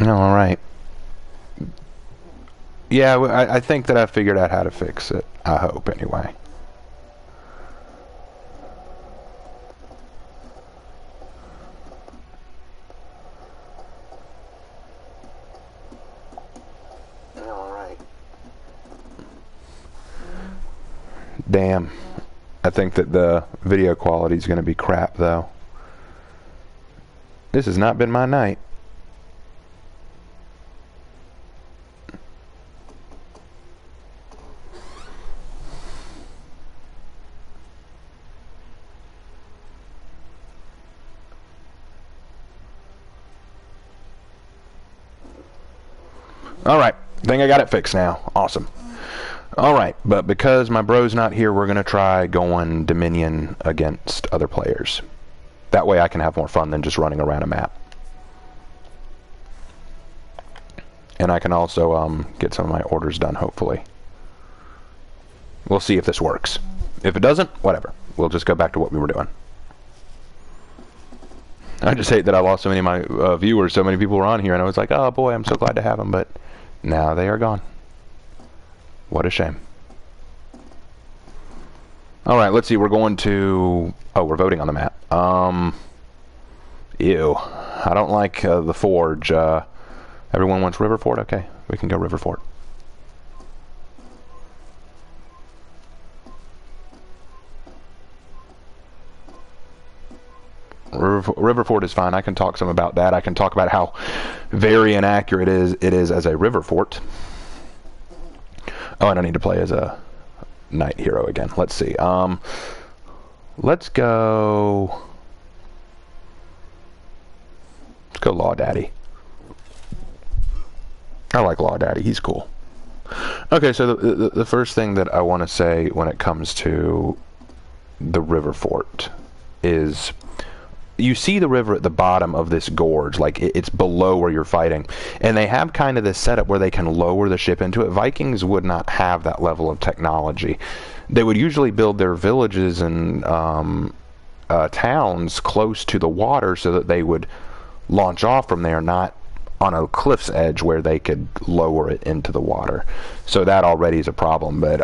All right. Yeah, I think that I figured out how to fix it. I hope, anyway. All right. Damn. I think that the video quality is going to be crap, though. This has not been my night. Alright, think I got it fixed now. Awesome. Alright, but because my bro's not here, we're going to try going Dominion against other players. That way I can have more fun than just running around a map. And I can also get some of my orders done, hopefully. We'll see if this works. If it doesn't, whatever. We'll just go back to what we were doing. I just hate that I lost so many of my viewers. So many people were on here, and I was like, oh boy, I'm so glad to have them, but now they are gone. What a shame. Alright, let's see. We're going to... Oh, we're voting on the map. Ew. I don't like the Forge. Everyone wants River Fort? Okay, we can go River Fort. River Fort is fine. I can talk some about that. I can talk about how very inaccurate it is as a river fort. Oh, I don't need to play as a knight hero again. Let's see. Let's go Law Daddy. I like Law Daddy. He's cool. Okay, so the first thing that I want to say when it comes to the river fort is... You see the river at the bottom of this gorge, like it's below where you're fighting, and they have kind of this setup where they can lower the ship into it. Vikings would not have that level of technology. They would usually build their villages and towns close to the water so that they would launch off from there, not on a cliff's edge where they could lower it into the water. So that already is a problem, but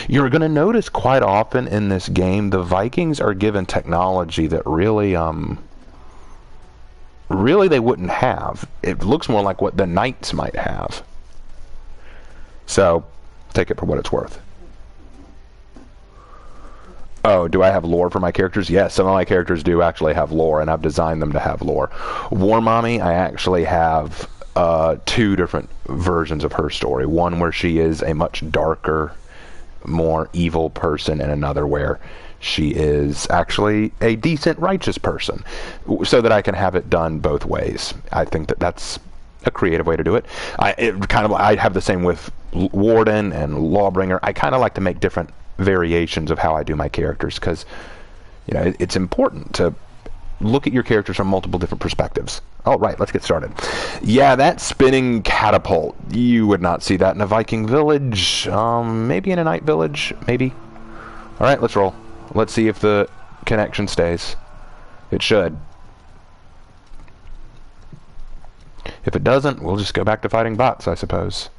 you're going to notice quite often in this game the Vikings are given technology that really they wouldn't have. It looks more like what the Knights might have. So, take it for what it's worth. Oh, do I have lore for my characters? Yes, some of my characters do actually have lore, and I've designed them to have lore. War Mommy, I actually have 2 different versions of her story. One where she is a much darker, more evil person, and another where she is actually a decent, righteous person, so that I can have it done both ways. I think that that's a creative way to do it. I have the same with Warden and Lawbringer. I kind of like to make different variations of how I do my characters, because it's important to look at your characters from multiple different perspectives. All right, let's get started. Yeah, that spinning catapult, you would not see that in a Viking village. Maybe in a knight village, maybe. All right, let's roll. Let's see if the connection stays. It should. If it doesn't, we'll just go back to fighting bots, I suppose.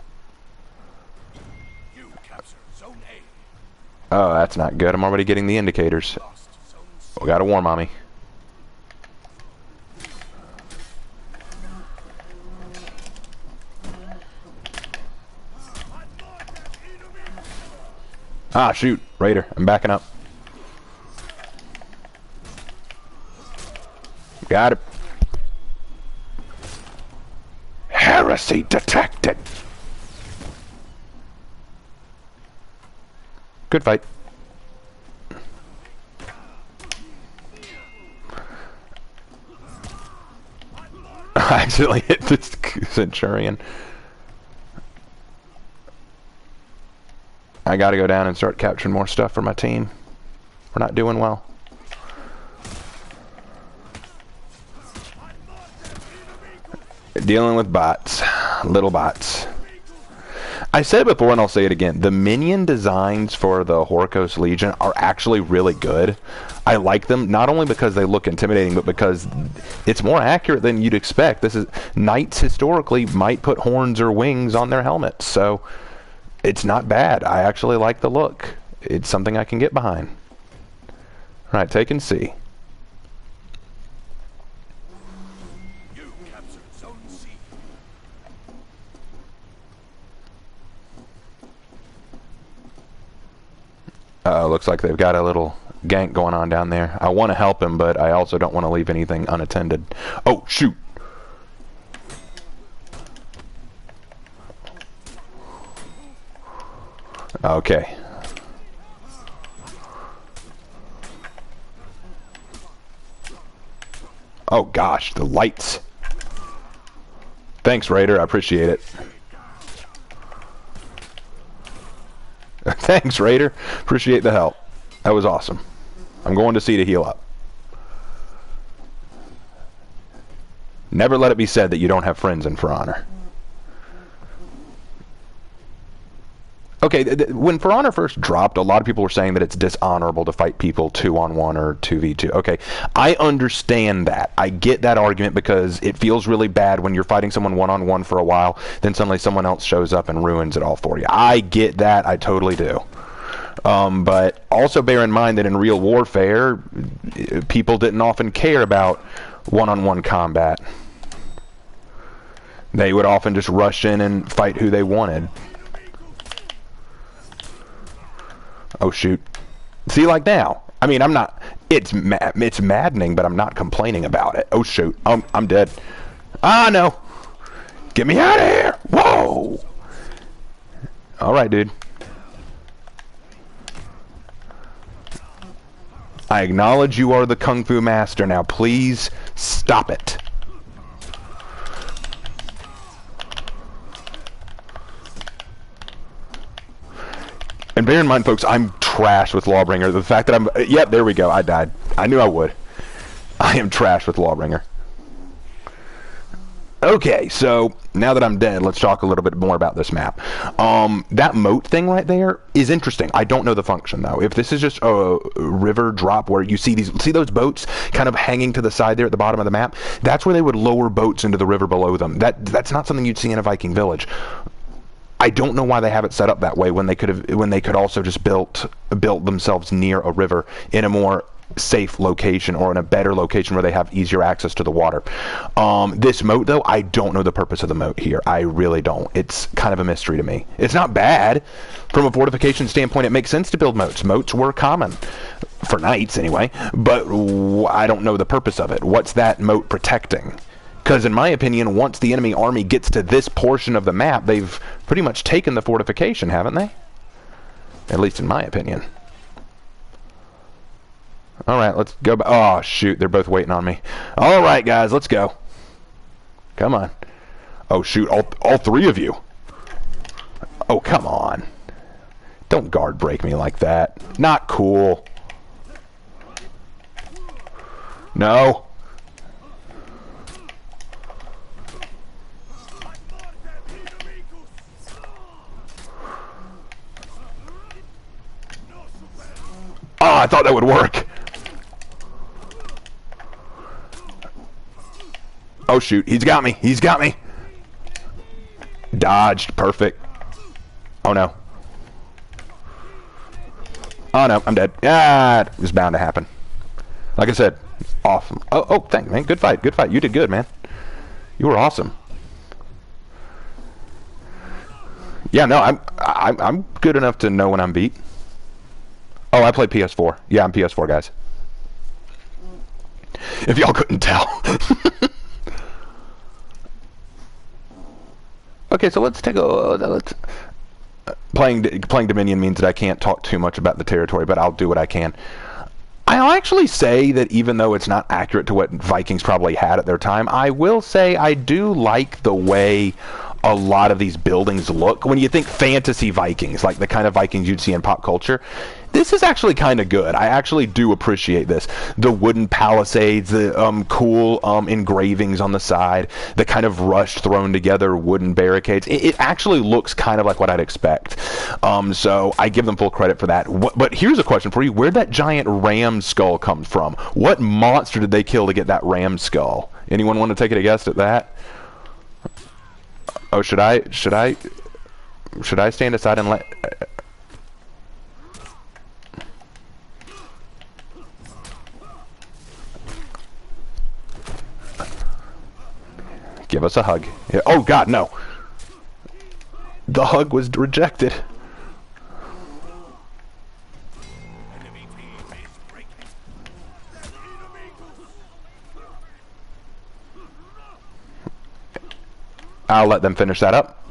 Oh, that's not good. I'm already getting the indicators. We got a War Mommy. Ah, shoot. Raider. I'm backing up. Got it. Heresy detected. Good fight. I accidentally hit this Centurion. I gotta go down and start capturing more stuff for my team. We're not doing well. Dealing with bots. Little bots. I said it before and I'll say it again. The minion designs for the Horkos Legion are actually really good. I like them not only because they look intimidating, but because it's more accurate than you'd expect. This is knights historically might put horns or wings on their helmets, so it's not bad. I actually like the look. It's something I can get behind. All right, take and see. Looks like they've got a little gank going on down there. I want to help him, but I also don't want to leave anything unattended. Oh, shoot! Okay. Oh gosh, the lights. Thanks, Raider. I appreciate it. Thanks, Raider. Appreciate the help. That was awesome. I'm going to C to heal up. Never let it be said that you don't have friends in For Honor. Okay, when For Honor first dropped, a lot of people were saying that it's dishonorable to fight people 2-on-1 or 2v2. Okay, I understand that. I get that argument because it feels really bad when you're fighting someone 1-on-1 for a while, then suddenly someone else shows up and ruins it all for you. I get that. I totally do. But also bear in mind that in real warfare, people didn't often care about 1-on-1 combat. They would often just rush in and fight who they wanted. Oh shoot. See, like now. I mean, I'm not... It's maddening, but I'm not complaining about it. Oh shoot. I'm dead. Ah, no. Get me out of here. Whoa. Alright, dude. I acknowledge you are the Kung Fu Master. Now, please stop it. And bear in mind, folks, I'm trash with Lawbringer. The fact that I'm... Yep, there we go. I died. I knew I would. I am trash with Lawbringer. Okay, so now that I'm dead, let's talk a little bit more about this map. That moat thing right there is interesting. I don't know the function, though. If this is just a river drop where you see those boats kind of hanging to the side there at the bottom of the map, that's where they would lower boats into the river below them. That's not something you'd see in a Viking village. I don't know why they have it set up that way when they could also just built themselves near a river in a more safe location or in a better location where they have easier access to the water. This moat, though, I don't know the purpose of the moat here. I really don't. It's kind of a mystery to me. It's not bad. From a fortification standpoint, it makes sense to build moats. Moats were common. For knights, anyway. But I don't know the purpose of it. What's that moat protecting? Because in my opinion, once the enemy army gets to this portion of the map, they've pretty much taken the fortification, haven't they? At least in my opinion. Alright, let's go back. Oh, shoot, they're both waiting on me. Alright, guys, let's go. Come on. Oh, shoot, all three of you. Oh, come on. Don't guard break me like that. Not cool. No. Oh, I thought that would work. Oh, shoot. He's got me. He's got me. Dodged. Perfect. Oh, no. Oh, no. I'm dead. Ah, it was bound to happen. Like I said, awesome. Oh, thanks, man. Good fight. Good fight. You did good, man. You were awesome. Yeah, no, I'm good enough to know when I'm beat. Oh, I play PS4. Yeah, I'm PS4, guys. If y'all couldn't tell. Okay, so let's take a... Playing Dominion means that I can't talk too much about the territory, but I'll do what I can. I'll actually say that even though it's not accurate to what Vikings probably had at their time, I will say I do like the way a lot of these buildings look. When you think fantasy Vikings, like the kind of Vikings you'd see in pop culture, this is actually kind of good. I actually do appreciate this. The wooden palisades, the cool engravings on the side, the kind of rushed thrown together wooden barricades. It actually looks kind of like what I'd expect. So I give them full credit for that. But here's a question for you. Where'd that giant ram skull come from? What monster did they kill to get that ram skull? Anyone want to take a guess at that? Oh, should I stand aside and let... Give us a hug. Oh, God, no. The hug was rejected. I'll let them finish that up.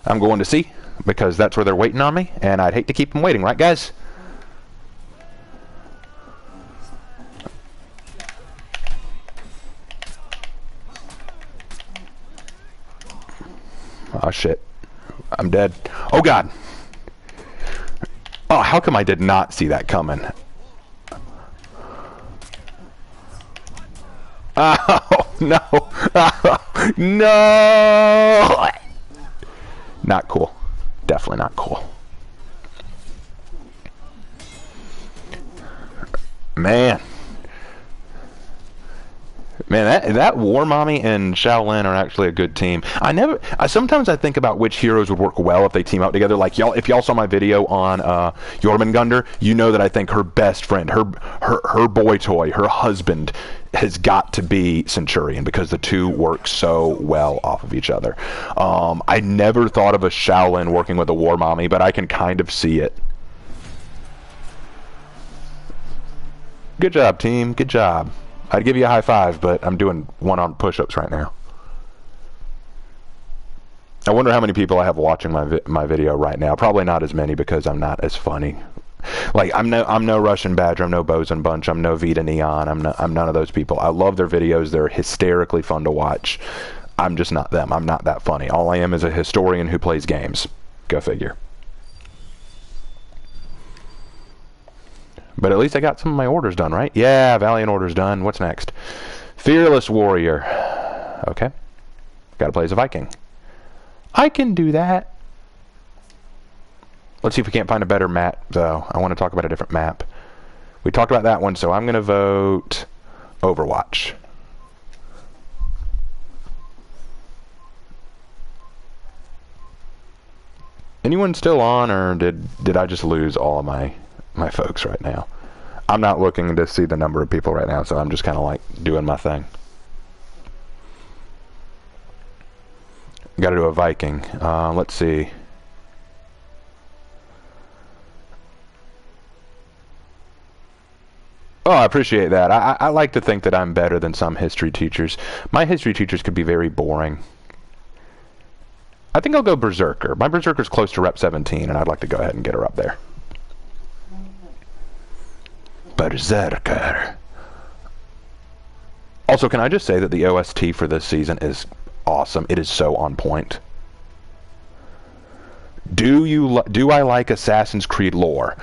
I'm going to C, because that's where they're waiting on me, and I'd hate to keep them waiting, right, guys? Oh, shit. I'm dead. Oh, God. Oh, how come I did not see that coming? Oh, no. Oh, no. Not cool. Definitely not cool. Man. Man, that War Mommy and Shaolin are actually a good team. Sometimes I think about which heroes would work well if they team up together. Like if y'all saw my video on Jormungandr, you know that I think her best friend, her boy toy, her husband, has got to be Centurion, because the two work so well off of each other. I never thought of a Shaolin working with a War Mommy, but I can kind of see it. Good job, team. Good job. I'd give you a high five, but I'm doing one-arm push-ups right now. I wonder how many people I have watching my video right now. Probably not as many, because I'm not as funny. Like I'm no Russian Badger, I'm no Bosun Bunch, I'm no Vita Neon, I'm none of those people. I love their videos. They're hysterically fun to watch. I'm just not them. I'm not that funny. All I am is a historian who plays games. Go figure. But at least I got some of my orders done, right? Yeah, Valiant orders done. What's next? Fearless Warrior. Okay. Gotta play as a Viking. I can do that. Let's see if we can't find a better map, though. I want to talk about a different map. We talked about that one, so I'm going to vote Overwatch. Anyone still on, or did I just lose all of my folks right now? I'm not looking to see the number of people right now, so I'm just kind of like doing my thing. Got to do a Viking. Let's see. Oh, I appreciate that. I like to think that I'm better than some history teachers. My history teachers could be very boring. I think I'll go Berserker. My Berserker's close to Rep 17, and I'd like to go ahead and get her up there. Berserker. Also, can I just say that the OST for this season is awesome. It is so on point. Do I like Assassin's Creed lore?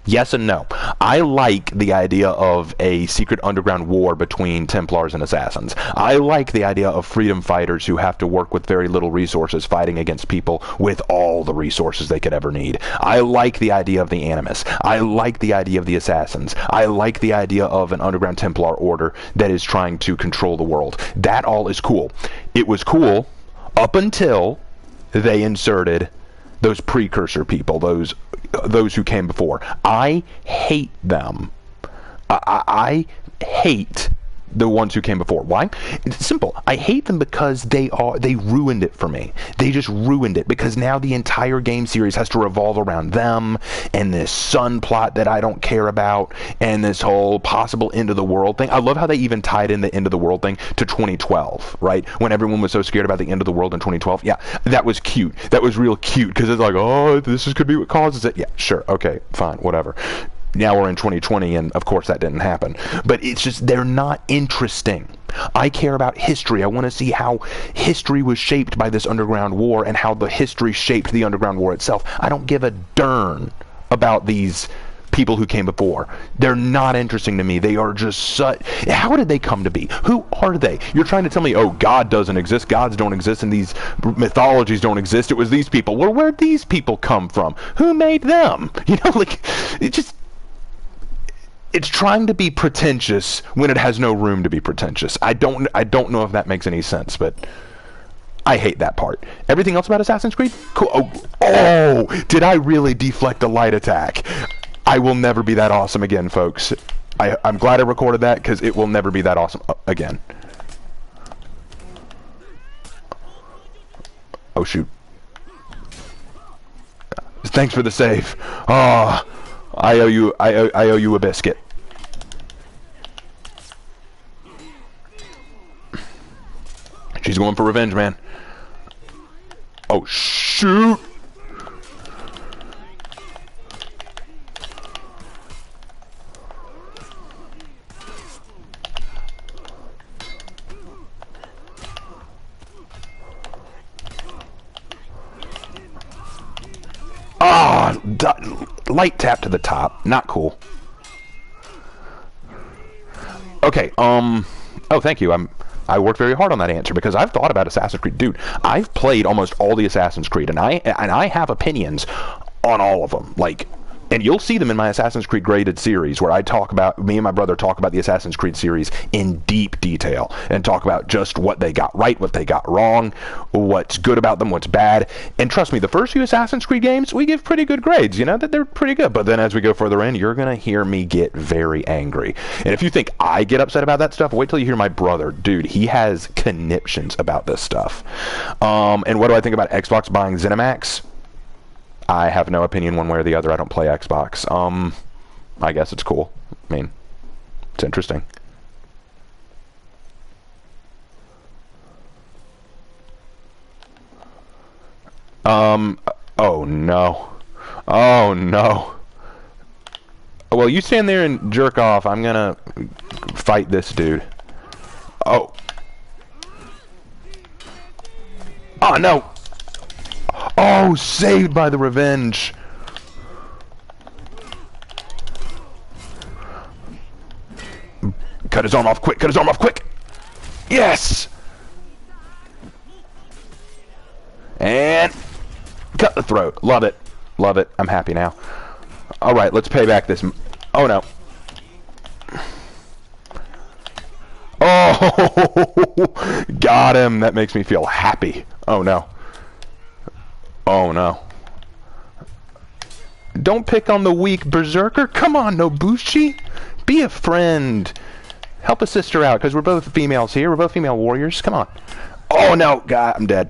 Yes and no. I like the idea of a secret underground war between Templars and Assassins. I like the idea of freedom fighters who have to work with very little resources fighting against people with all the resources they could ever need. I like the idea of the Animus. I like the idea of the Assassins. I like the idea of an underground Templar order that is trying to control the world. That all is cool. It was cool up until they inserted those precursor people, those who came before. I hate them. I hate the ones who came before. Why? It's simple. I hate them because they ruined it for me. They just ruined it, because now the entire game series has to revolve around them and this sun plot that I don't care about and this whole possible end of the world thing. I love how they even tied in the end of the world thing to 2012, right? When everyone was so scared about the end of the world in 2012. Yeah, that was cute. That was real cute, because it's like, oh, could be what causes it. Yeah, sure. Okay, fine, whatever. Now we're in 2020, and of course that didn't happen. But it's just, they're not interesting. I care about history. I want to see how history was shaped by this underground war and how the history shaped the underground war itself. I don't give a darn about these people who came before. They're not interesting to me. They are just such... How did they come to be? Who are they? You're trying to tell me, oh, God doesn't exist, gods don't exist, and these mythologies don't exist. It was these people. Well, where'd these people come from? Who made them? You know, like, it just... It's trying to be pretentious when it has no room to be pretentious. I don't know if that makes any sense, but I hate that part. Everything else about Assassin's Creed? Cool. Oh, did I really deflect a light attack? I will never be that awesome again, folks. I'm glad I recorded that, because it will never be that awesome again. Oh, shoot. Thanks for the save. Oh, I owe you a biscuit. She's going for revenge, man. Oh, shoot. Ah, light tap to the top. Not cool. Okay, oh, thank you. I worked very hard on that answer because I've thought about Assassin's Creed. Dude, I've played almost all the Assassin's Creed, and I have opinions on all of them. Like, and you'll see them in my Assassin's Creed graded series, where me and my brother talk about the Assassin's Creed series in deep detail and talk about just what they got right, what they got wrong, what's good about them, what's bad. And trust me, the first few Assassin's Creed games, we give pretty good grades, you know, that they're pretty good. But then as we go further in, you're going to hear me get very angry. And if you think I get upset about that stuff, wait till you hear my brother. Dude, he has conniptions about this stuff. And what do I think about Xbox buying ZeniMax? I have no opinion one way or the other. I don't play Xbox. I guess it's cool. I mean, it's interesting. Oh no. Oh no. Well, you stand there and jerk off. I'm gonna fight this dude. Oh. Oh no. Oh, saved by the revenge. Cut his arm off quick. Cut his arm off quick. Yes. And cut the throat. Love it. Love it. I'm happy now. All right, let's pay back this. Oh, no. Oh, got him. That makes me feel happy. Oh, no. Oh, no. Don't pick on the weak berserker. Come on, Nobushi. Be a friend. Help a sister out, because we're both females here. We're both female warriors. Come on. Oh, no. God, I'm dead.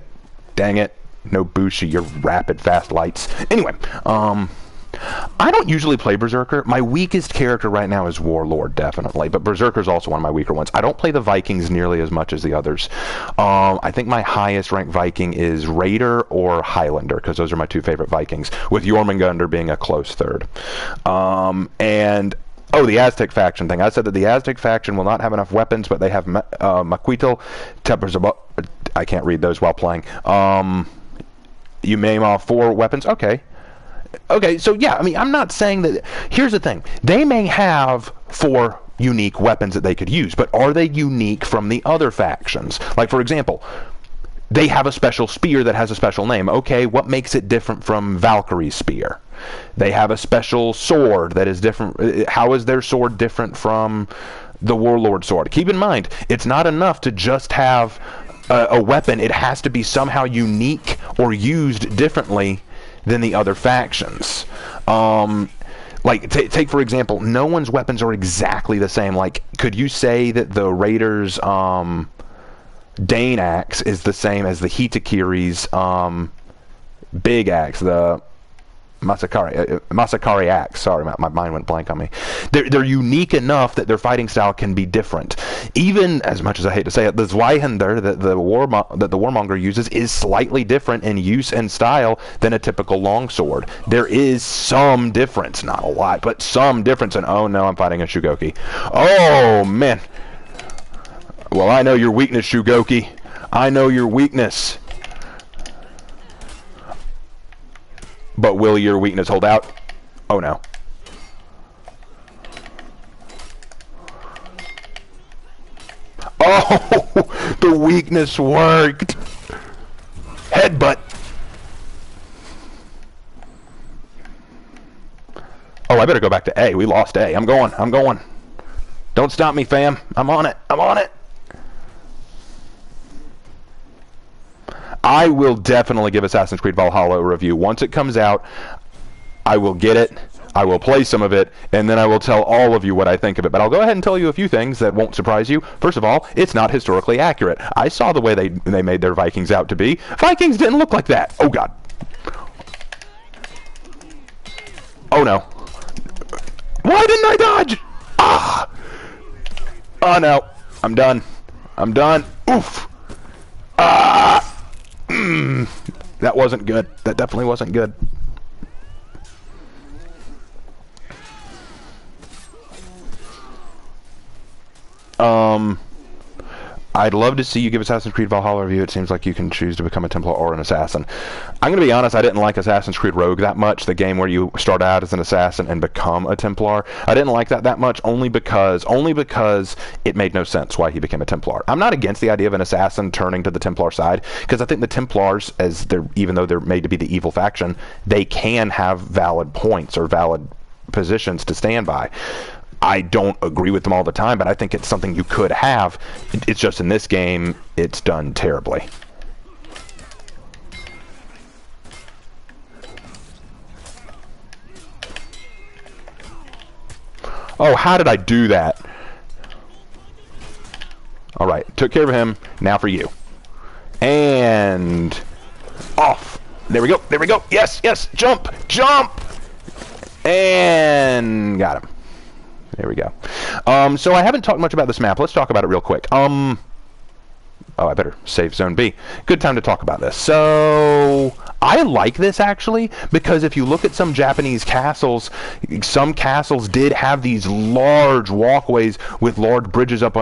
Dang it. Nobushi, your rapid, fast lights. Anyway, I don't usually play Berserker. My weakest character right now is Warlord, definitely, but Berserker's also one of my weaker ones. I don't play the Vikings nearly as much as the others. I think my highest ranked Viking is Raider or Highlander, because those are my two favorite Vikings, with Jormungandr being a close third. And oh, the Aztec faction thing. I said that the Aztec faction will not have enough weapons, but they have Maquito, I can't read those while playing. You name off 4 weapons. Okay. Okay, so yeah, I mean, I'm not saying that... Here's the thing. They may have 4 unique weapons that they could use, but are they unique from the other factions? Like, for example, they have a special spear that has a special name. Okay, what makes it different from Valkyrie's spear? They have a special sword that is different. How is their sword different from the Warlord sword? Keep in mind, it's not enough to just have a weapon. It has to be somehow unique or used differently than the other factions. Like, take for example, no one's weapons are exactly the same. Like, could you say that the Raiders' Dane axe is the same as the Hitakiri's big axe? Masakari axe. Sorry, my mind went blank on me. They're unique enough that their fighting style can be different. Even, as much as I hate to say it, the Zweihander that the Warmonger uses is slightly different in use and style than a typical longsword. There is some difference, not a lot, but some difference. And oh no, I'm fighting a Shugoki. Oh man. Well, I know your weakness, Shugoki. I know your weakness. But will your weakness hold out? Oh no. Oh, the weakness worked. Headbutt. Oh, I better go back to A. We lost A. I'm going. Don't stop me, fam. I'm on it. I will definitely give Assassin's Creed Valhalla a review. Once it comes out, I will get it, I will play some of it, and then I will tell all of you what I think of it. But I'll go ahead and tell you a few things that won't surprise you. First of all, it's not historically accurate. I saw the way they made their Vikings out to be. Vikings didn't look like that. Oh, God. Oh, no. Why didn't I dodge? Ah! Oh, no. I'm done. Oof. Ah! That wasn't good. That definitely wasn't good. I'd love to see you give Assassin's Creed Valhalla a review. It seems like you can choose to become a Templar or an assassin. I'm going to be honest, I didn't like Assassin's Creed Rogue that much, the game where you start out as an assassin and become a Templar. I didn't like that much only because it made no sense why he became a Templar. I'm not against the idea of an assassin turning to the Templar side, because I think the Templars, even though they're made to be the evil faction, they can have valid points or valid positions to stand by. I don't agree with them all the time, but I think it's something you could have. It's just in this game, it's done terribly. Oh, how did I do that? All right, took care of him. Now for you. And off. There we go. Yes. Jump. And got him. There we go. So I haven't talked much about this map. Let's talk about it real quick. Oh, I better save zone B. Good time to talk about this. So I like this actually, because if you look at some Japanese castles, some castles did have these large walkways with large bridges up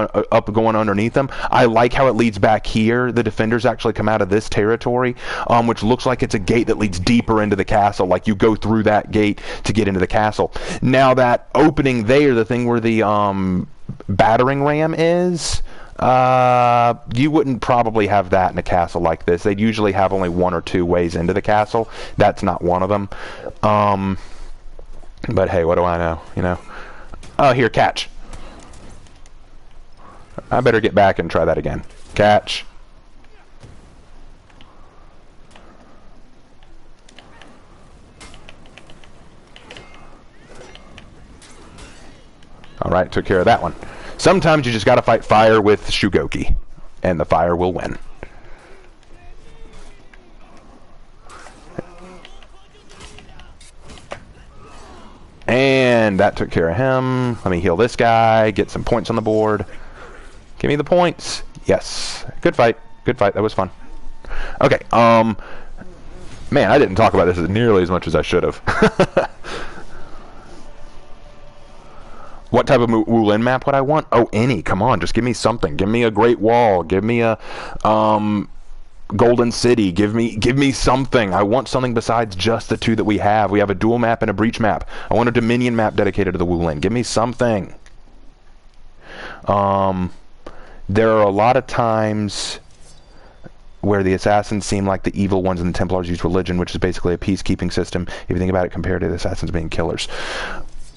going underneath them. I like how it leads back here. The defenders actually come out of this territory, which looks like it's a gate that leads deeper into the castle. Like you go through that gate to get into the castle. Now that opening there, the thing where the battering ram is, you wouldn't probably have that in a castle like this. They'd usually have only one or two ways into the castle. That's not one of them. But hey, what do I know, you know? Oh, here, catch. I better get back and try that again. Catch. Alright, took care of that one. Sometimes you just gotta fight fire with Shugoki, and the fire will win. And that took care of him. Let me heal this guy, get some points on the board. Give me the points. Yes. Good fight. That was fun. Okay, man, I didn't talk about this nearly as much as I should have. What type of Wulin map would I want? Oh, any. Come on, just give me something. Give me a Great Wall. Give me a Golden City. Give me something. I want something besides just the two that we have. We have a dual map and a breach map. I want a Dominion map dedicated to the Wulin. Give me something. There are a lot of times where the assassins seem like the evil ones and the Templars use religion, which is basically a peacekeeping system, if you think about it, compared to the assassins being killers.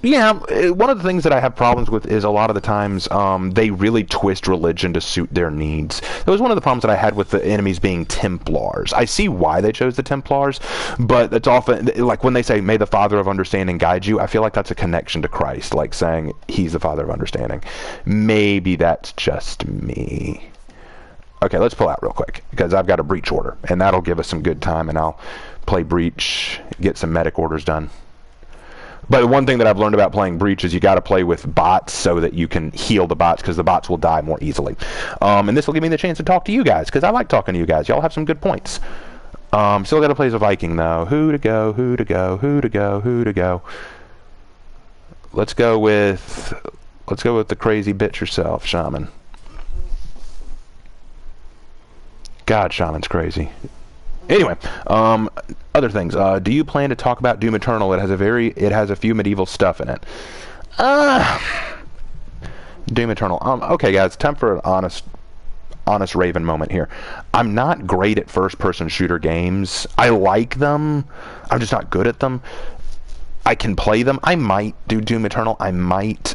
Yeah, one of the things that I have problems with is a lot of the times they really twist religion to suit their needs. That was one of the problems that I had with the enemies being Templars. I see why they chose the Templars, but it's often, like when they say, may the Father of Understanding guide you, I feel like that's a connection to Christ, like saying he's the Father of Understanding. Maybe that's just me. Okay, let's pull out real quick, because I've got a breach order, and that'll give us some good time, and I'll play breach, get some medic orders done. But one thing that I've learned about playing breach is you got to play with bots so that you can heal the bots, because the bots will die more easily. And this will give me the chance to talk to you guys, because I like talking to you guys. Y'all have some good points. Still got to play as a Viking, though. Who to go, who to go, who to go, who to go. Let's go with the crazy bitch yourself, Shaman. God, Shaman's crazy. Anyway, other things. Do you plan to talk about Doom Eternal? It has a few medieval stuff in it. Doom Eternal. Okay, guys, time for an honest Raven moment here. I'm not great at first-person shooter games. I like them. I'm just not good at them. I can play them. I might do Doom Eternal. I might.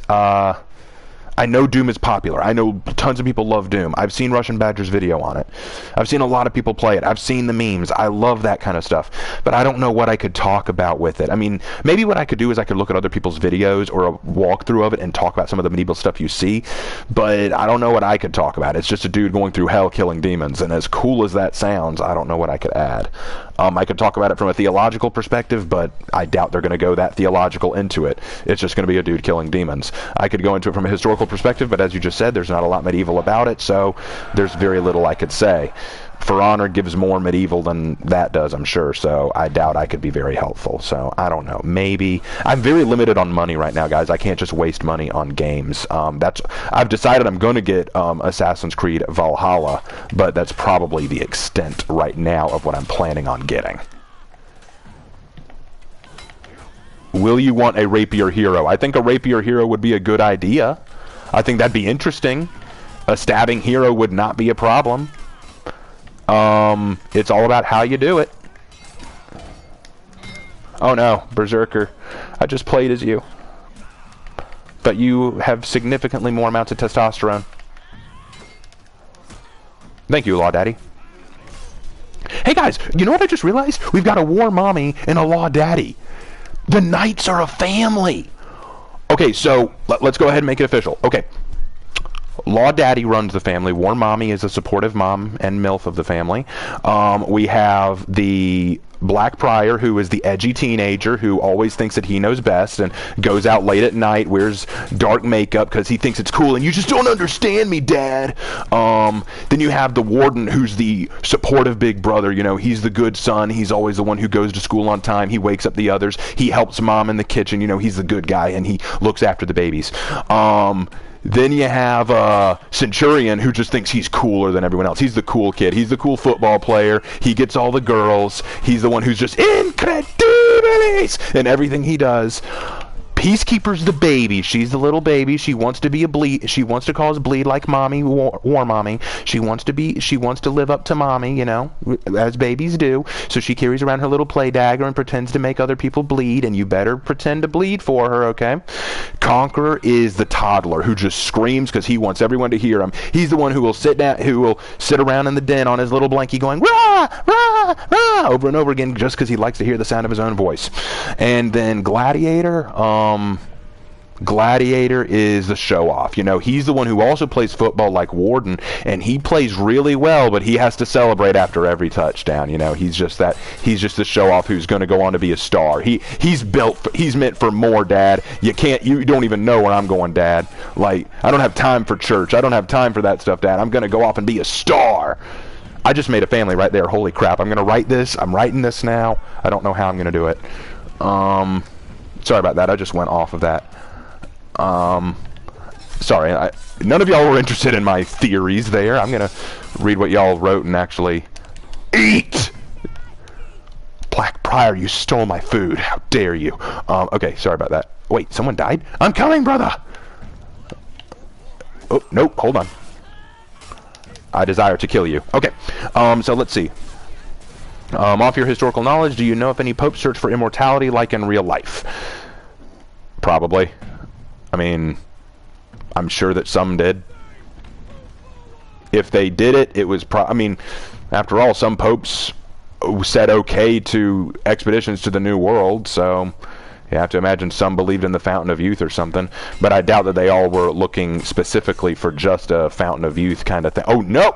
I know Doom is popular. I know tons of people love Doom. I've seen Russian Badger's video on it. I've seen a lot of people play it. I've seen the memes. I love that kind of stuff. But I don't know what I could talk about with it. I mean, maybe what I could do is I could look at other people's videos or a walkthrough of it and talk about some of the medieval stuff you see. But I don't know what I could talk about. It's just a dude going through hell killing demons. And as cool as that sounds, I don't know what I could add. I could talk about it from a theological perspective, but I doubt they're going to go that theological into it. It's just going to be a dude killing demons. I could go into it from a historical perspective, but as you just said, there's not a lot medieval about it, so there's very little I could say. For Honor gives more medieval than that does, I'm sure, so I doubt I could be very helpful. So I don't know. Maybe. I'm very limited on money right now, guys. I can't just waste money on games. I've decided I'm going to get Assassin's Creed Valhalla, but that's probably the extent right now of what I'm planning on getting. Will you want a rapier hero? I think a rapier hero would be a good idea. I think that'd be interesting. A stabbing hero would not be a problem. It's all about how you do it. Oh no, Berserker. I just played as you. But you have significantly more amounts of testosterone. Thank you, Law Daddy. Hey guys, you know what I just realized? We've got a War Mommy and a Law Daddy. The Knights are a family. Okay, so let's go ahead and make it official. Okay. Law Daddy runs the family. War Mommy is a supportive mom and MILF of the family. We have the Black Prior, who is the edgy teenager who always thinks that he knows best and goes out late at night, wears dark makeup because he thinks it's cool, and you just don't understand me, Dad. Then you have the Warden, who's the supportive big brother. You know, he's the good son. He's always the one who goes to school on time. He wakes up the others. He helps Mom in the kitchen. You know, he's the good guy, and he looks after the babies. Then you have Centurion, who just thinks he's cooler than everyone else. He's the cool kid. He's the cool football player. He gets all the girls. He's the one who's just incredibilis in everything he does. Peacekeeper's the baby. She's the little baby. She wants to be a bleed. She wants to cause bleed like Mommy, War Mommy. She wants to live up to Mommy, you know, as babies do. So she carries around her little play dagger and pretends to make other people bleed, and you better pretend to bleed for her, okay? Conqueror is the toddler who just screams because he wants everyone to hear him. He's the one who will sit around in the den on his little blankie going rah, rah, rah, over and over again just because he likes to hear the sound of his own voice. And then Gladiator, Gladiator is the show-off. You know, he's the one who also plays football like Warden, and he plays really well, but he has to celebrate after every touchdown. You know, he's just the show-off who's going to go on to be a star. He's meant for more, Dad. You don't even know where I'm going, Dad. Like, I don't have time for church. I don't have time for that stuff, Dad. I'm going to go off and be a star. I just made a family right there. Holy crap. I'm going to write this. I'm writing this now. I don't know how I'm going to do it. Sorry about that. I just went off of that. Sorry. None of y'all were interested in my theories there. I'm going to read what y'all wrote and actually eat. Black Prior, you stole my food. How dare you? Okay, sorry about that. Wait, someone died? I'm coming, brother! Oh, nope, hold on. I desire to kill you. Okay, so let's see. Off your historical knowledge, do you know if any popes search for immortality like in real life? Probably. I mean, I'm sure that some did. If they did it, it was I mean, after all, some popes said okay to expeditions to the New World, so you have to imagine some believed in the Fountain of Youth or something, but I doubt that they all were looking specifically for just a Fountain of Youth kind of thing. Oh, no!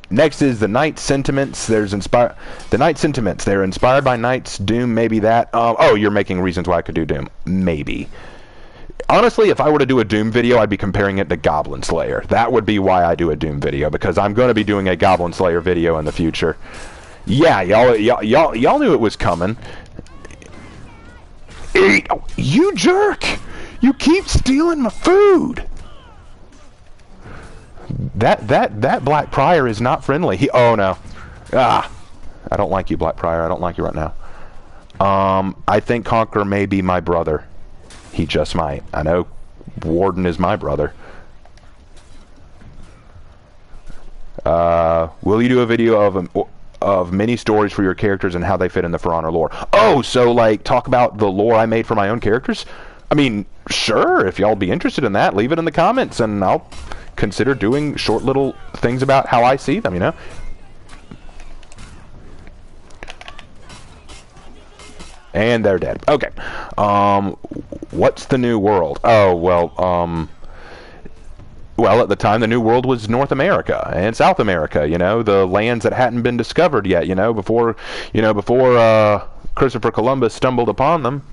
Next is the Night Sentiments. The Night Sentiments. They're inspired by Knight's Doom. Maybe that. Oh, you're making reasons why I could do Doom. Maybe. Honestly, if I were to do a Doom video, I'd be comparing it to Goblin Slayer. That would be why I do a Doom video, because I'm going to be doing a Goblin Slayer video in the future. Yeah, y'all knew it was coming. Eat! Oh, you jerk! You keep stealing my food. That Black Prior is not friendly. Oh no. I don't like you, Black Prior. I don't like you right now. I think Conqueror may be my brother. He just might. I know Warden is my brother. Will you do a video of mini stories for your characters and how they fit in the For Honor lore? Oh, so like talk about the lore I made for my own characters? I mean, sure, if y'all be interested in that, leave it in the comments and I'll consider doing short little things about how I see them, you know? And they're dead. Okay. What's the new world? Oh, well, well, at the time, the New World was North America and South America, you know, the lands that hadn't been discovered yet, before Christopher Columbus stumbled upon them.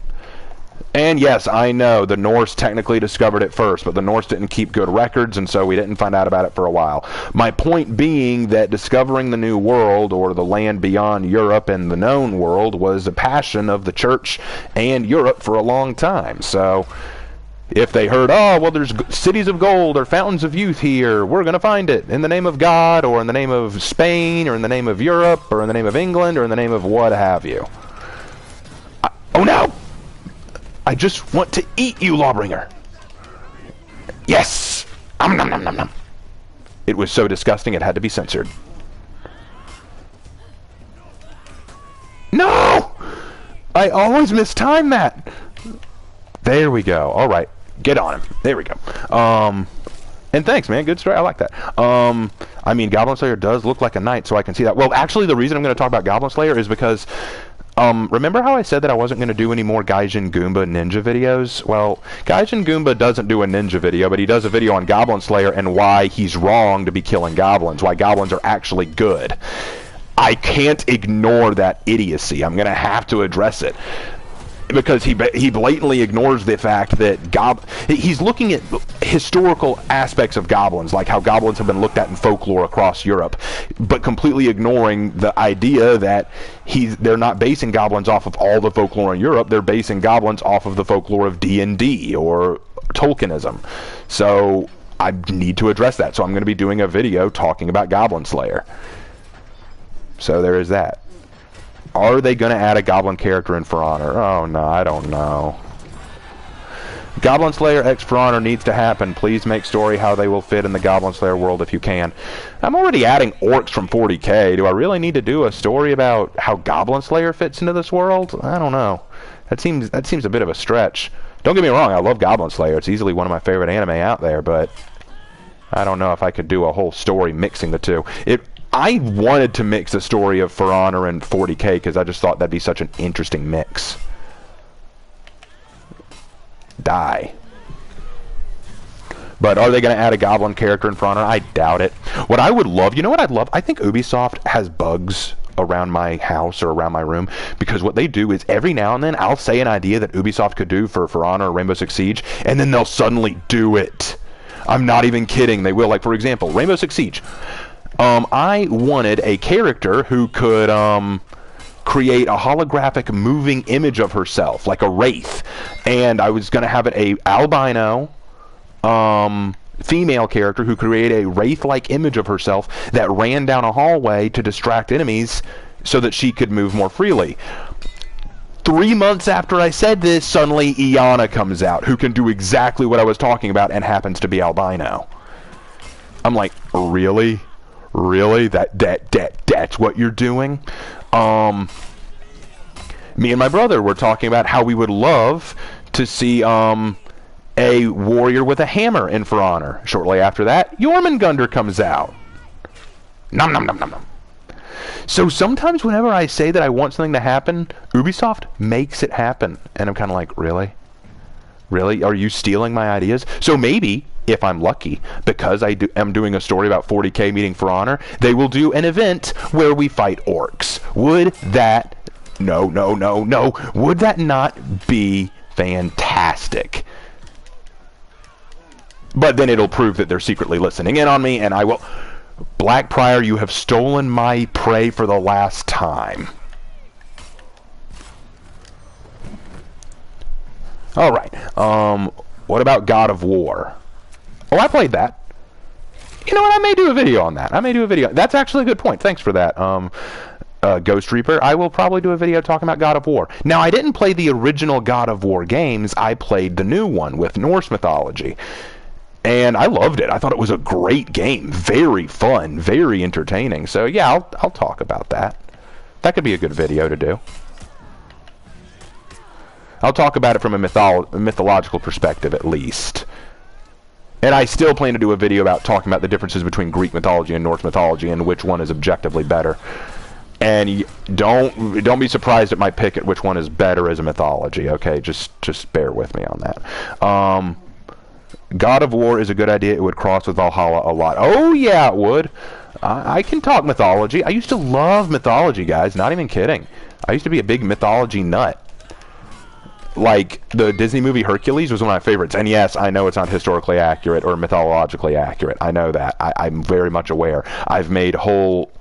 And yes, I know, the Norse technically discovered it first, but the Norse didn't keep good records, and so we didn't find out about it for a while. My point being that discovering the New World, or the land beyond Europe and the known world, was a passion of the church and Europe for a long time. So if they heard, oh, well, there's cities of gold or fountains of youth here, we're going to find it in the name of God, or in the name of Spain, or in the name of Europe, or in the name of England, or in the name of what have you. Oh no! I just want to eat you, Lawbringer. Yes! Nom nom nom nom nom. It was so disgusting it had to be censored. No! I always mistime that. There we go. All right. Get on him. There we go. And thanks, man. Good story. I like that. I mean, Goblin Slayer does look like a knight, so I can see that. Well, actually, the reason I'm going to talk about Goblin Slayer is because remember how I said that I wasn't going to do any more Gaijin Goomba ninja videos? Well, Gaijin Goomba doesn't do a ninja video, but he does a video on Goblin Slayer and why he's wrong to be killing goblins, why goblins are actually good. I can't ignore that idiocy. I'm going to have to address it. Because he blatantly ignores the fact that he's looking at historical aspects of goblins, like how goblins have been looked at in folklore across Europe, but completely ignoring the idea that they're not basing goblins off of all the folklore in Europe. They're basing goblins off of the folklore of D&D or Tolkienism. So I need to address that. So I'm going to be doing a video talking about Goblin Slayer. So there is that. Are they going to add a Goblin character in For Honor? Oh, no, I don't know. Goblin Slayer X For Honor needs to happen. Please make story how they will fit in the Goblin Slayer world if you can. I'm already adding orcs from 40k. Do I really need to do a story about how Goblin Slayer fits into this world? I don't know. That seems a bit of a stretch. Don't get me wrong, I love Goblin Slayer. It's easily one of my favorite anime out there, but I don't know if I could do a whole story mixing the two. I wanted to mix the story of For Honor and 40k because I just thought that'd be such an interesting mix. Die. But are they going to add a Goblin character in For Honor? I doubt it. What I would love, you know what I'd love? I think Ubisoft has bugs around my house or around my room, because what they do is every now and then I'll say an idea that Ubisoft could do for Honor or Rainbow Six Siege, and then they'll suddenly do it. I'm not even kidding. They will. Like, for example, Rainbow Six Siege. I wanted a character who could create a holographic moving image of herself, like a wraith, and I was going to have it a albino female character who created a wraith-like image of herself that ran down a hallway to distract enemies so that she could move more freely. 3 months after I said this, suddenly Iana comes out, who can do exactly what I was talking about and happens to be albino. I'm like, really? Really? That's what you're doing? Me and my brother were talking about how we would love to see a warrior with a hammer in For Honor. Shortly after that, Jormungandr comes out. Nom nom nom nom nom. So sometimes whenever I say that I want something to happen, Ubisoft makes it happen. And I'm kind of like, really? Really? Are you stealing my ideas? So maybe if I'm lucky, because am doing a story about 40k meeting For Honor, they will do an event where we fight orcs. Would that... No. Would that not be fantastic? But then it'll prove that they're secretly listening in on me, and I will... Black Prior, you have stolen my prey for the last time. Alright, what about God of War? Oh, I played that. You know what, I may do a video on that. That's actually a good point. Thanks for that, Ghost Reaper. I will probably do a video talking about God of War. Now, I didn't play the original God of War games. I played the new one with Norse mythology. And I loved it. I thought it was a great game. Very fun, very entertaining. So, yeah, I'll talk about that. That could be a good video to do. I'll talk about it from a mythological perspective, at least. And I still plan to do a video about talking about the differences between Greek mythology and Norse mythology and which one is objectively better. And don't be surprised at my pick at which one is better as a mythology, okay? Just bear with me on that. God of War is a good idea. It would cross with Valhalla a lot. Oh, yeah, it would. I can talk mythology. I used to love mythology, guys. Not even kidding. I used to be a big mythology nut. Like, the Disney movie Hercules was one of my favorites. And yes, I know it's not historically accurate or mythologically accurate. I know that. I'm very much aware. I've made whole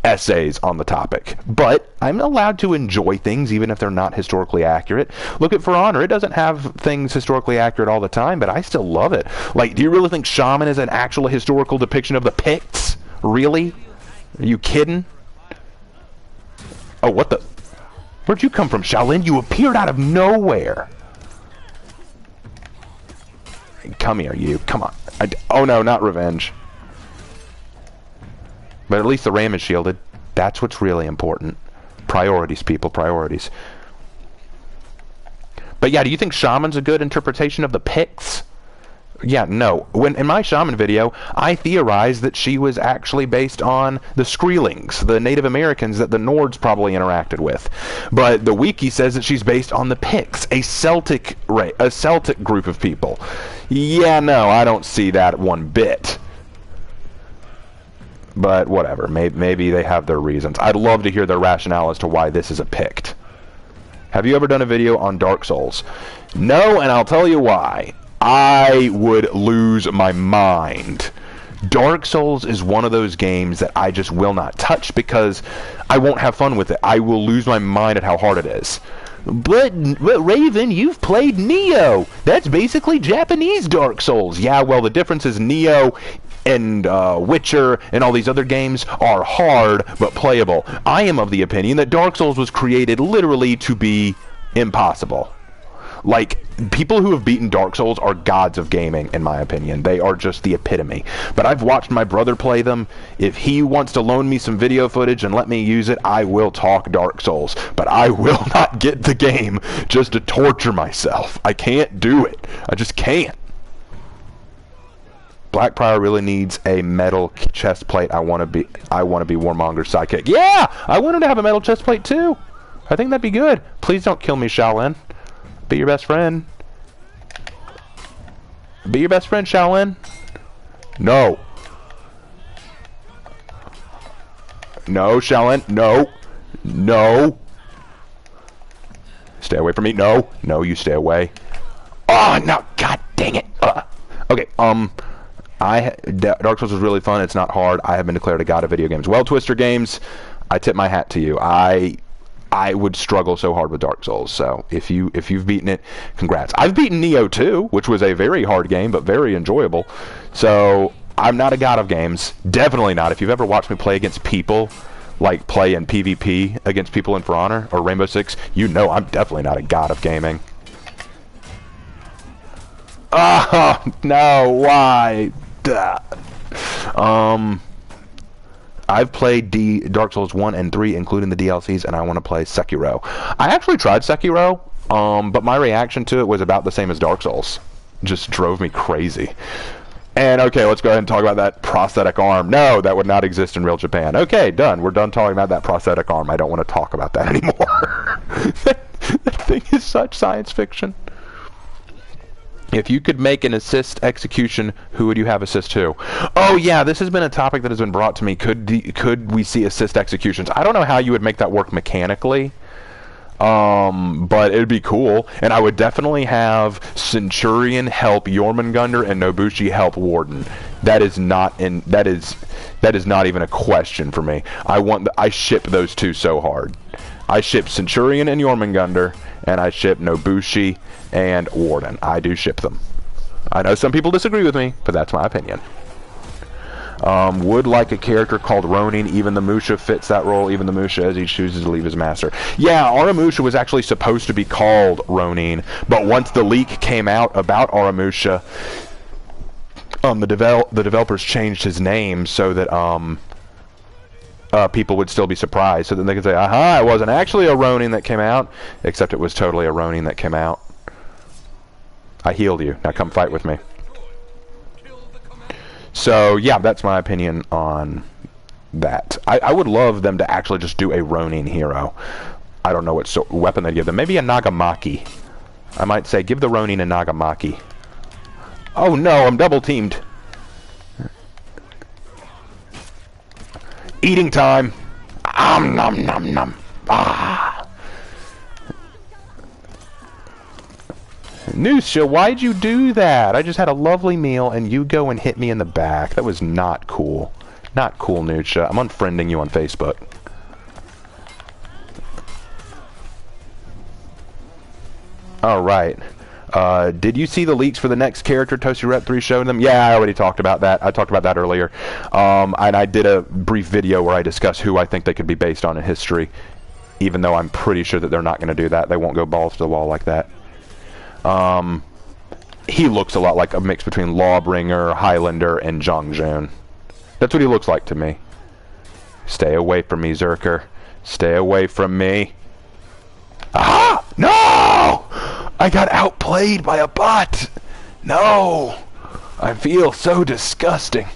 essays on the topic. But I'm allowed to enjoy things even if they're not historically accurate. Look at For Honor. It doesn't have things historically accurate all the time, but I still love it. Like, do you really think Shaman is an actual historical depiction of the Picts? Really? Are you kidding? Oh, what the... Where'd you come from, Shaolin? You appeared out of nowhere. Come here, you. Come on. Oh, no, not revenge. But at least the ram is shielded. That's what's really important. Priorities, people. Priorities. But yeah, do you think Shaman's a good interpretation of the Picts? Yeah, no. In my Shaman video, I theorized that she was actually based on the Skreelings, the Native Americans that the Nords probably interacted with. But the wiki says that she's based on the Picts, a Celtic group of people. Yeah, no, I don't see that one bit. But whatever, maybe they have their reasons. I'd love to hear their rationale as to why this is a Pict. Have you ever done a video on Dark Souls? No, and I'll tell you why. I would lose my mind. Dark Souls is one of those games that I just will not touch because I won't have fun with it. I will lose my mind at how hard it is. But Raven, you've played Neo. That's basically Japanese Dark Souls. Yeah, well, the difference is Neo and Witcher and all these other games are hard but playable. I am of the opinion that Dark Souls was created literally to be impossible. Like, people who have beaten Dark Souls are gods of gaming, in my opinion. They are just the epitome. But I've watched my brother play them. If he wants to loan me some video footage and let me use it, I will talk Dark Souls. But I will not get the game just to torture myself. I can't do it. I just can't. Black Prior really needs a metal chest plate. I want to be Warmonger's sidekick. Yeah! I want him to have a metal chest plate too. I think that'd be good. Please don't kill me, Shaolin. Be your best friend. Be your best friend, Shaolin. No. No, Shaolin. No. No. Stay away from me. No. No, you stay away. Oh, no. God dang it. Okay, Dark Souls was really fun. It's not hard. I have been declared a god of video games. Well, Twister Games, I tip my hat to you. I would struggle so hard with Dark Souls. So if you've beaten it, congrats. I've beaten Neo 2, which was a very hard game but very enjoyable. So I'm not a god of games. Definitely not. If you've ever watched me play against people, like play in PvP against people in For Honor or Rainbow Six, you know I'm definitely not a god of gaming. Oh no! Why? Duh. I've played Dark Souls 1 and 3, including the DLCs, and I want to play Sekiro. I actually tried Sekiro, but my reaction to it was about the same as Dark Souls. Just drove me crazy. And, okay, let's go ahead and talk about that prosthetic arm. No, that would not exist in real Japan. Okay, done. We're done talking about that prosthetic arm. I don't want to talk about that anymore. That thing is such science fiction. If you could make an assist execution, who would you have assist to? Oh yeah, this has been a topic that has been brought to me. Could we see assist executions? I don't know how you would make that work mechanically, but it would be cool. And I would definitely have Centurion help Jormungandr and Nobushi help Warden. That is not even a question for me. I ship those two so hard. I ship Centurion and Jormungandr, and I ship Nobushi and Warden. I do ship them. I know some people disagree with me, but that's my opinion. Would like a character called Ronin. Even the Musha fits that role, even the Musha, as he chooses to leave his master. Yeah, Aramusha was actually supposed to be called Ronin, but once the leak came out about Aramusha, the developers changed his name so that people would still be surprised, so then they could say, aha, it wasn't actually a Ronin that came out, except it was totally a Ronin that came out. I healed you. Now come fight with me. So, yeah, that's my opinion on that. I would love them to actually just do a Ronin hero. I don't know what weapon they'd give them. Maybe a Nagamaki. I might say, give the Ronin a Nagamaki. Oh no, I'm double teamed. Eating time. Nom nom nom. Ah. Nusha, why'd you do that? I just had a lovely meal and you go and hit me in the back. That was not cool. Not cool, Nusha. I'm unfriending you on Facebook. Alright. Did you see the leaks for the next character Toasty Rep 3 showed them? Yeah, I already talked about that. I talked about that earlier. And I did a brief video where I discussed who I think they could be based on in history, even though I'm pretty sure that they're not going to do that. They won't go balls to the wall like that. He looks a lot like a mix between Lawbringer, Highlander, and Zhongjun. That's what he looks like to me. Stay away from me, Zerker. Stay away from me. Ah! No! I got outplayed by a bot! No! I feel so disgusting.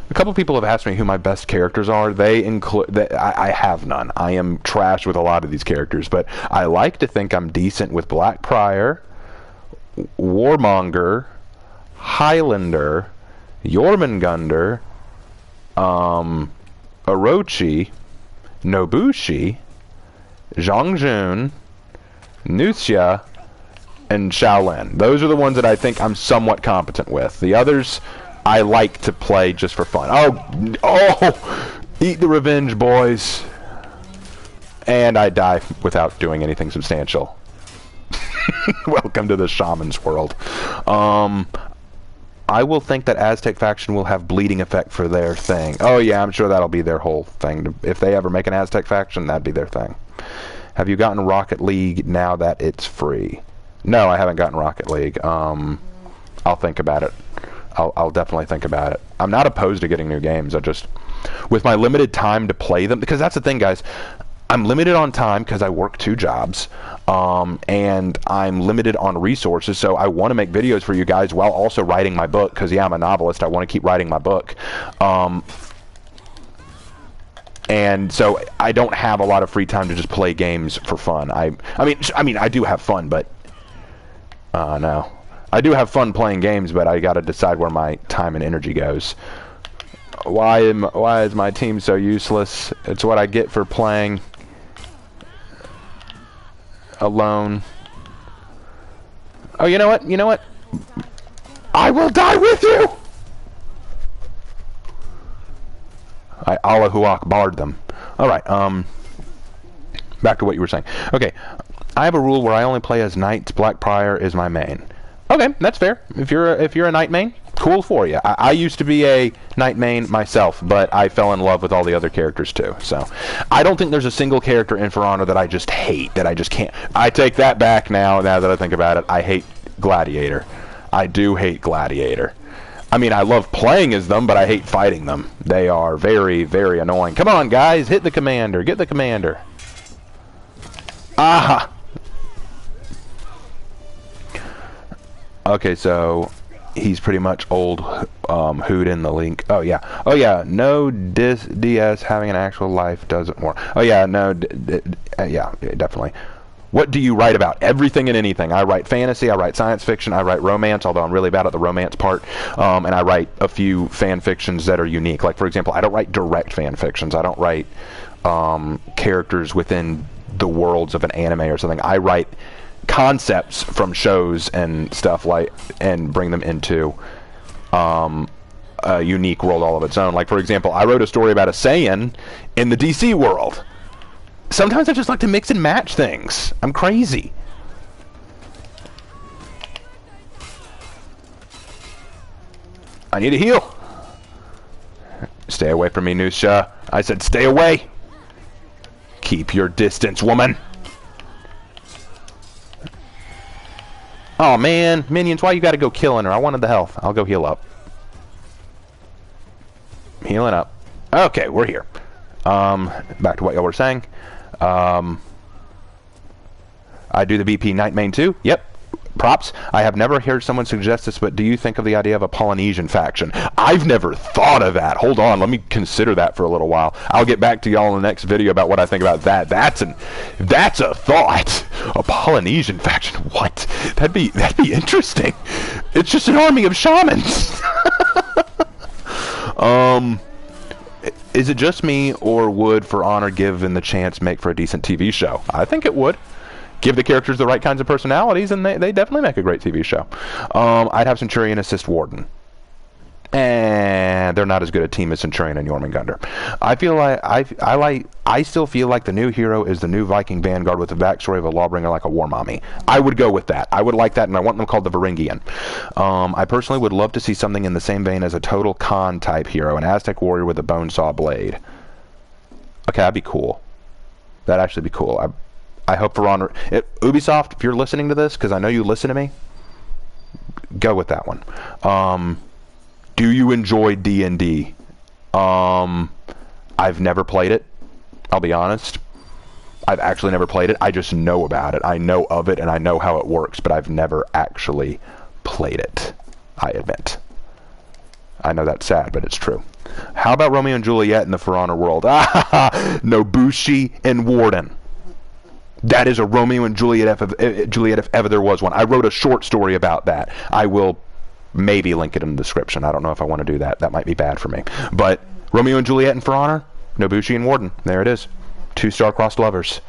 A couple people have asked me who my best characters are. They include... I have none. I am trash with a lot of these characters, but I like to think I'm decent with Blackprior, Warmonger, Highlander, Jormungandr, Orochi, Nobushi, Zhongjun, Nusha, and Shaolin. Those are the ones that I think I'm somewhat competent with. The others, I like to play just for fun. Oh! Eat the revenge, boys. And I die without doing anything substantial. Welcome to the shaman's world. I will think that Aztec faction will have bleeding effect for their thing. Oh yeah, I'm sure that'll be their whole thing. If they ever make an Aztec faction, that'd be their thing. Have you gotten Rocket League now that it's free? No, I haven't gotten Rocket League. I'll think about it. I'll definitely think about it. I'm not opposed to getting new games. I just, with my limited time to play them, because that's the thing, guys. I'm limited on time because I work 2 jobs, and I'm limited on resources, so I want to make videos for you guys while also writing my book, because, yeah, I'm a novelist. I want to keep writing my book. And so I don't have a lot of free time to just play games for fun. I mean, I do have fun, but... no. I do have fun playing games, but I gotta decide where my time and energy goes. Why is my team so useless? It's what I get for playing alone. Oh, you know what? You know what? I will die with you! I Allahu Akbar'd them. Alright, back to what you were saying. Okay, I have a rule where I only play as knights. Blackprior is my main. Okay, that's fair. If you're a knight main, cool for you. I used to be a knight main myself, but I fell in love with all the other characters too. So, I don't think there's a single character in For Honor that I just hate, that I just can't. I take that back now that I think about it. I hate Gladiator. I do hate Gladiator. I mean, I love playing as them, but I hate fighting them. They are very, very annoying. Come on, guys, hit the commander. Get the commander. Aha! Okay, so he's pretty much old Hood in the link. Oh yeah. Oh yeah. No DS having an actual life doesn't work. Oh yeah. No. Yeah. Definitely. What do you write about? Everything and anything. I write fantasy, I write science fiction, I write romance, although I'm really bad at the romance part, and I write a few fan fictions that are unique. Like, for example, I don't write direct fan fictions. I don't write characters within the worlds of an anime or something. I write concepts from shows and stuff like, and bring them into a unique world all of its own. Like, for example, I wrote a story about a Saiyan in the DC world. Sometimes I just like to mix and match things. I'm crazy. I need a heal. Stay away from me, Nusha. I said stay away. Keep your distance, woman. Oh, man. Minions, why you gotta go killing her? I wanted the health. I'll go heal up. Healing up. Okay, we're here. Back to what y'all were saying. I do the BP Night Main too. Yep. Props. I have never heard someone suggest this, but do you think of the idea of a Polynesian faction? I've never thought of that. Hold on, let me consider that for a little while. I'll get back to y'all in the next video about what I think about that. That's a thought. A Polynesian faction. What? That'd be interesting. It's just an army of shamans. Is it just me, or would For Honor, given the chance, make for a decent TV show? I think it would. Give the characters the right kinds of personalities, and they definitely make a great TV show. I'd have Centurion assist Warden. And they're not as good a team as Centurion and Jormungandr. I still feel like the new hero is the new Viking vanguard with the backstory of a lawbringer like a war mommy. I would go with that. I would like that, and I want them called the Varangian. I personally would love to see something in the same vein as a total Khan type hero, an Aztec warrior with a bone saw blade. Okay, that'd be cool. That'd actually be cool. I hope For Honor... Ubisoft, if you're listening to this, because I know you listen to me, go with that one. Do you enjoy D&D? I've never played it. I'll be honest. I've actually never played it. I just know about it. I know of it, and I know how it works, but I've never actually played it, I admit. I know that's sad, but it's true. How about Romeo and Juliet in the For Honor world? Nobushi and Warden. That is a Romeo and Juliet if ever there was one. I wrote a short story about that. I will maybe link it in the description. I don't know if I want to do that. That might be bad for me. But Romeo and Juliet and For Honor, Nobushi and Warden. There it is. Two star-crossed lovers.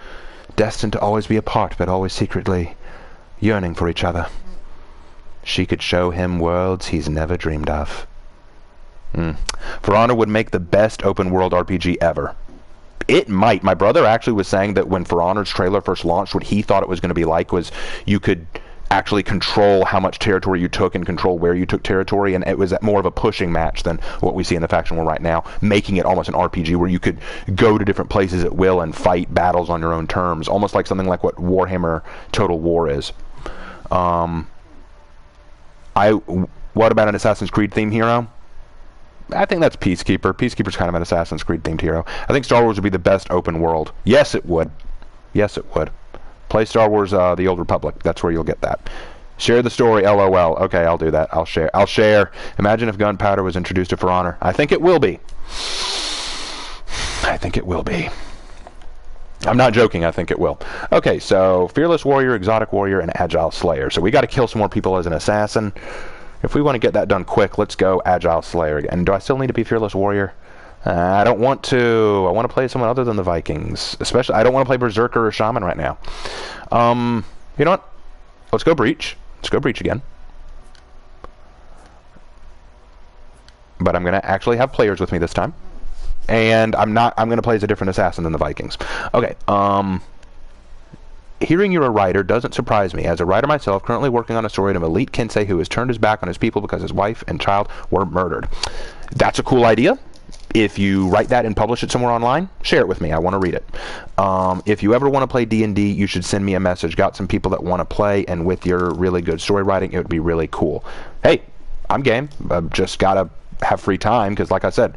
Destined to always be apart, but always secretly yearning for each other. She could show him worlds he's never dreamed of. For Honor would make the best open-world RPG ever. It might. My brother actually was saying that when For Honor's trailer first launched, what he thought it was going to be like was you could actually control how much territory you took and control where you took territory, and it was more of a pushing match than what we see in the faction war right now, making it almost an RPG where you could go to different places at will and fight battles on your own terms, almost like something like what Warhammer Total War is. What about an Assassin's Creed themed hero? I think that's Peacekeeper. Peacekeeper's kind of an Assassin's Creed themed hero. I think Star Wars would be the best open world. Yes, it would. Yes, it would. Play Star Wars The Old Republic. That's where you'll get that. Share the story, LOL. Okay, I'll do that. I'll share. Imagine if gunpowder was introduced to For Honor. I think it will be. I think it will be. I'm not joking. I think it will. Okay, so Fearless Warrior, Exotic Warrior, and Agile Slayer. So we got to kill some more people as an assassin. If we want to get that done quick, let's go Agile Slayer. And do I still need to be Fearless Warrior? I don't want to. I want to play someone other than the Vikings. Especially, I don't want to play Berserker or Shaman right now. You know what? Let's go Breach. Let's go Breach again. But I'm going to actually have players with me this time. And I'm going to play as a different assassin than the Vikings. Okay, hearing you're a writer doesn't surprise me. As a writer myself, currently working on a story of an elite Kensei who has turned his back on his people because his wife and child were murdered. That's a cool idea. If you write that and publish it somewhere online, share it with me. I want to read it. If you ever want to play D&D, you should send me a message. Got some people that want to play, and with your really good story writing, it would be really cool. Hey, I'm game. I've just got to have free time because, like I said,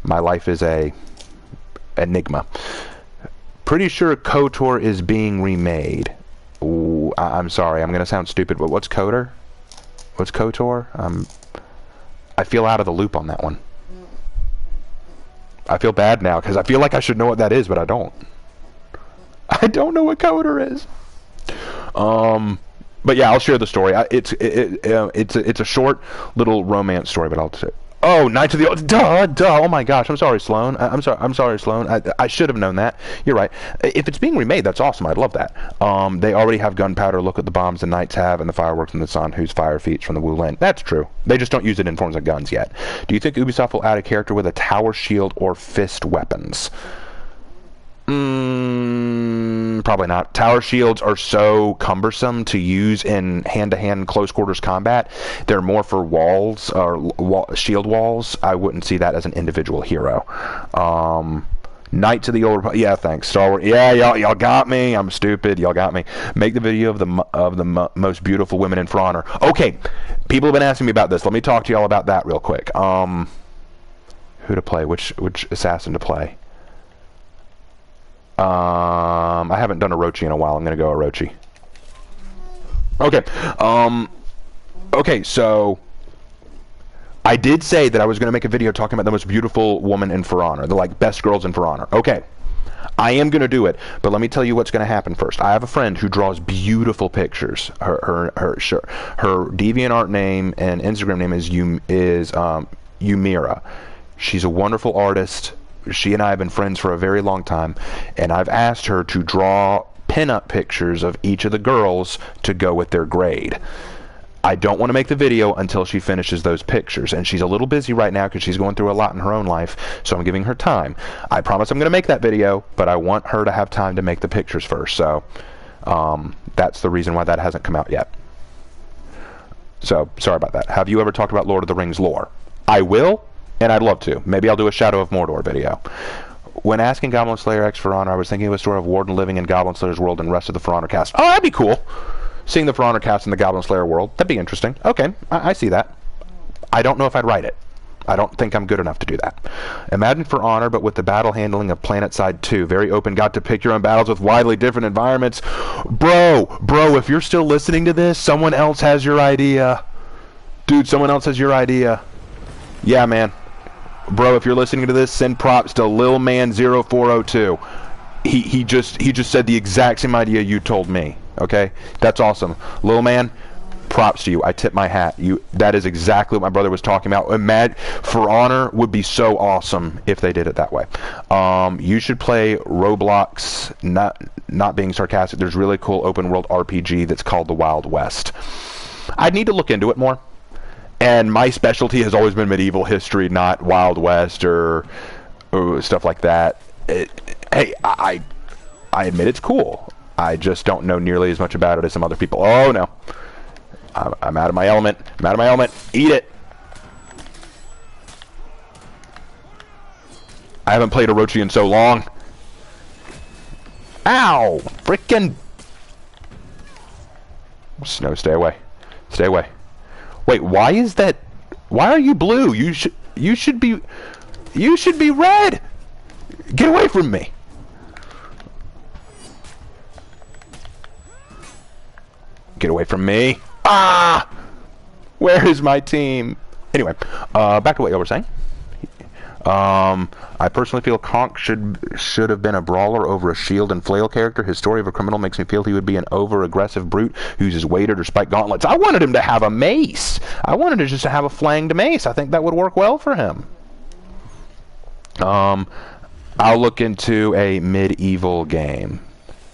my life is a enigma. Pretty sure KOTOR is being remade. Ooh, I'm sorry. I'm going to sound stupid, but what's KOTOR? What's KOTOR? I feel out of the loop on that one. I feel bad now because I feel like I should know what that is, but I don't. I don't know what KOTOR is. But yeah, I'll share the story. It's a short little romance story, but I'll say. Oh, Knights of the duh. Oh my gosh, I'm sorry, Sloan. I'm sorry, Sloan. I should have known that. You're right. If it's being remade, that's awesome. I'd love that. They already have gunpowder. Look at the bombs the knights have, and the fireworks in the sun, whose fire feeds from the Wu Lin. That's true. They just don't use it in forms of guns yet. Do you think Ubisoft will add a character with a tower shield or fist weapons? Probably not. Tower shields are so cumbersome to use in hand-to-hand close quarters combat. They're more for walls or shield walls. I wouldn't see that as an individual hero. Knights of the Old Republic. Yeah, thanks. Star Wars. Yeah, y'all got me. I'm stupid. Y'all got me. Make the video of the most beautiful women in For Honor. Okay, people have been asking me about this. Let me talk to y'all about that real quick. Who to play? Which assassin to play? I haven't done Orochi in a while. I'm gonna go Orochi. Okay. Okay, so I did say that I was gonna make a video talking about the most beautiful woman in For Honor, the best girls in For Honor. Okay. I am gonna do it, but let me tell you what's gonna happen first. I have a friend who draws beautiful pictures. Her DeviantArt name and Instagram name is Yumira. She's a wonderful artist. She and I have been friends for a very long time, and I've asked her to draw pin-up pictures of each of the girls to go with their grade. I don't want to make the video until she finishes those pictures, and she's a little busy right now because she's going through a lot in her own life, so I'm giving her time. I promise I'm going to make that video, but I want her to have time to make the pictures first, so that's the reason why that hasn't come out yet. So, sorry about that. Have you ever talked about Lord of the Rings lore? I will. And I'd love to. Maybe I'll do a Shadow of Mordor video. When asking Goblin Slayer X For Honor, I was thinking of a story of Warden living in Goblin Slayer's world and rest of the For Honor cast. Oh, that'd be cool. Seeing the For Honor cast in the Goblin Slayer world. That'd be interesting. Okay, I see that. I don't know if I'd write it. I don't think I'm good enough to do that. Imagine For Honor, but with the battle handling of PlanetSide 2. Very open, got to pick your own battles with widely different environments. Bro, if you're still listening to this, someone else has your idea. Dude, someone else has your idea. Yeah, man. Bro, if you're listening to this, send props to LilMan0402. He just said the exact same idea you told me. Okay, that's awesome, Lil Man. Props to you. I tip my hat. That is exactly what my brother was talking about. For Honor would be so awesome if they did it that way. You should play Roblox. Not being sarcastic. There's really cool open world RPG that's called the Wild West. I'd need to look into it more. And my specialty has always been medieval history, not Wild West or stuff like that. Hey, I admit it's cool. I just don't know nearly as much about it as some other people. Oh, no. I'm out of my element. I'm out of my element. Eat it. I haven't played Orochi in so long. Ow! Frickin'. Snow, stay away. Stay away. Wait, why is that? Why are you blue? You should be red. Get away from me. Get away from me. Ah! Where is my team? Anyway, back to what you were saying. I personally feel Conk should have been a brawler over a shield and flail character. His story of a criminal makes me feel he would be an over-aggressive brute who uses weighted or spiked gauntlets. I wanted him to have a mace. I wanted him just to have a flanged mace. I think that would work well for him. I'll look into a medieval game.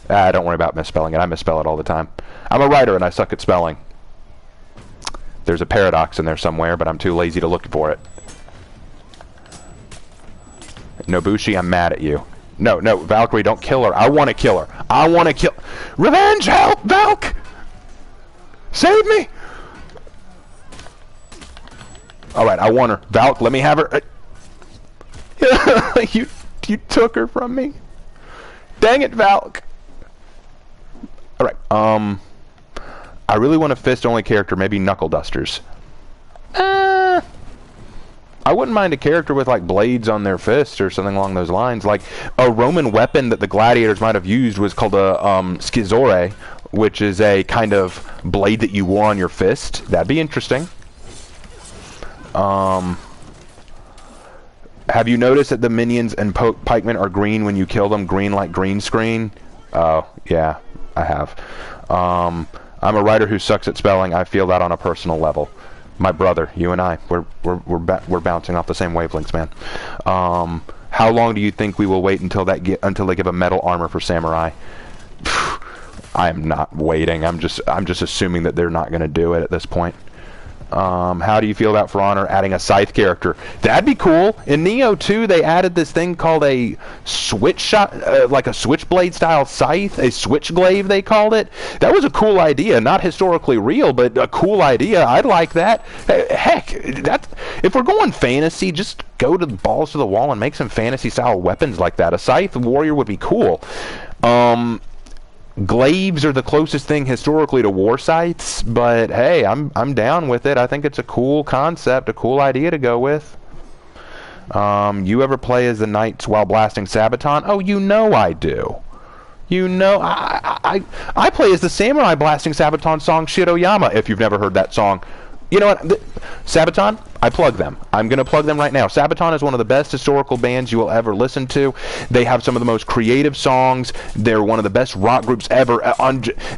Don't worry about misspelling it. I misspell it all the time. I'm a writer and I suck at spelling. There's a paradox in there somewhere, but I'm too lazy to look for it. Nobushi, I'm mad at you. No, Valkyrie, don't kill her. I want to kill her. I want to kill... Revenge! Help! Valk! Save me! Alright, I want her. Valk, let me have her. You took her from me. Dang it, Valk. Alright, I really want a fist-only character, maybe Knuckle Dusters. I wouldn't mind a character with, like, blades on their fists or something along those lines. Like, a Roman weapon that the gladiators might have used was called a schizore, which is a kind of blade that you wore on your fist. That'd be interesting. Have you noticed that the minions and pikemen are green when you kill them? Green like green screen? Oh, yeah, I have. I'm a writer who sucks at spelling. I feel that on a personal level. My brother, you and I, we're bouncing off the same wavelengths, man. How long do you think we will wait until they give a metal armor for samurai? I am not waiting. I'm just assuming that they're not going to do it at this point. How do you feel about For Honor adding a scythe character? That'd be cool. In Neo 2, they added this thing called a switch shot, like a switchblade style scythe, a switchglaive they called it. That was a cool idea. Not historically real, but a cool idea. I'd like that. Heck, if we're going fantasy, just go to the balls to the wall and make some fantasy style weapons like that. A scythe warrior would be cool. Glaives are the closest thing historically to war scythes, but hey, I'm down with it. I think it's a cool concept, a cool idea to go with. You ever play as the knights while blasting Sabaton? Oh, you know I do. You know, I play as the samurai blasting Sabaton song Shiroyama, if you've never heard that song. You know what? Sabaton, I plug them. I'm going to plug them right now. Sabaton is one of the best historical bands you will ever listen to. They have some of the most creative songs. They're one of the best rock groups ever.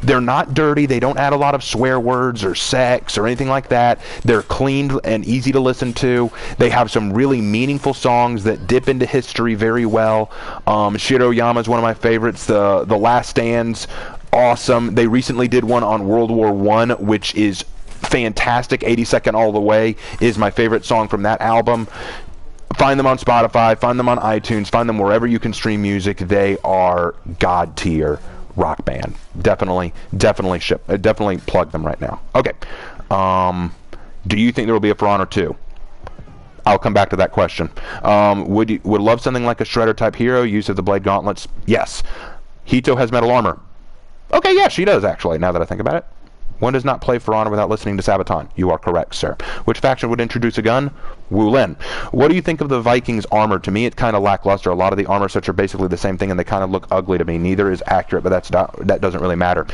They're not dirty. They don't add a lot of swear words or sex or anything like that. They're clean and easy to listen to. They have some really meaningful songs that dip into history very well. Shiroyama is one of my favorites. The Last Stand's awesome. They recently did one on World War I, which is fantastic. 82nd All the Way is my favorite song from that album. Find them on Spotify, find them on iTunes, find them wherever you can stream music. They are god tier rock band. Definitely plug them right now. Okay. Do you think there will be a For Honor 2? I'll come back to that question. Would love something like a Shredder type hero, use of the Blade Gauntlets? Yes. Hito has metal armor. Okay, yeah, she does actually, now that I think about it. One does not play For Honor without listening to Sabaton. You are correct, sir. Which faction would introduce a gun? Wulin. What do you think of the Vikings' armor? To me, it's kind of lackluster. A lot of the armor sets are basically the same thing, and they kind of look ugly to me. Neither is accurate, but that doesn't really matter.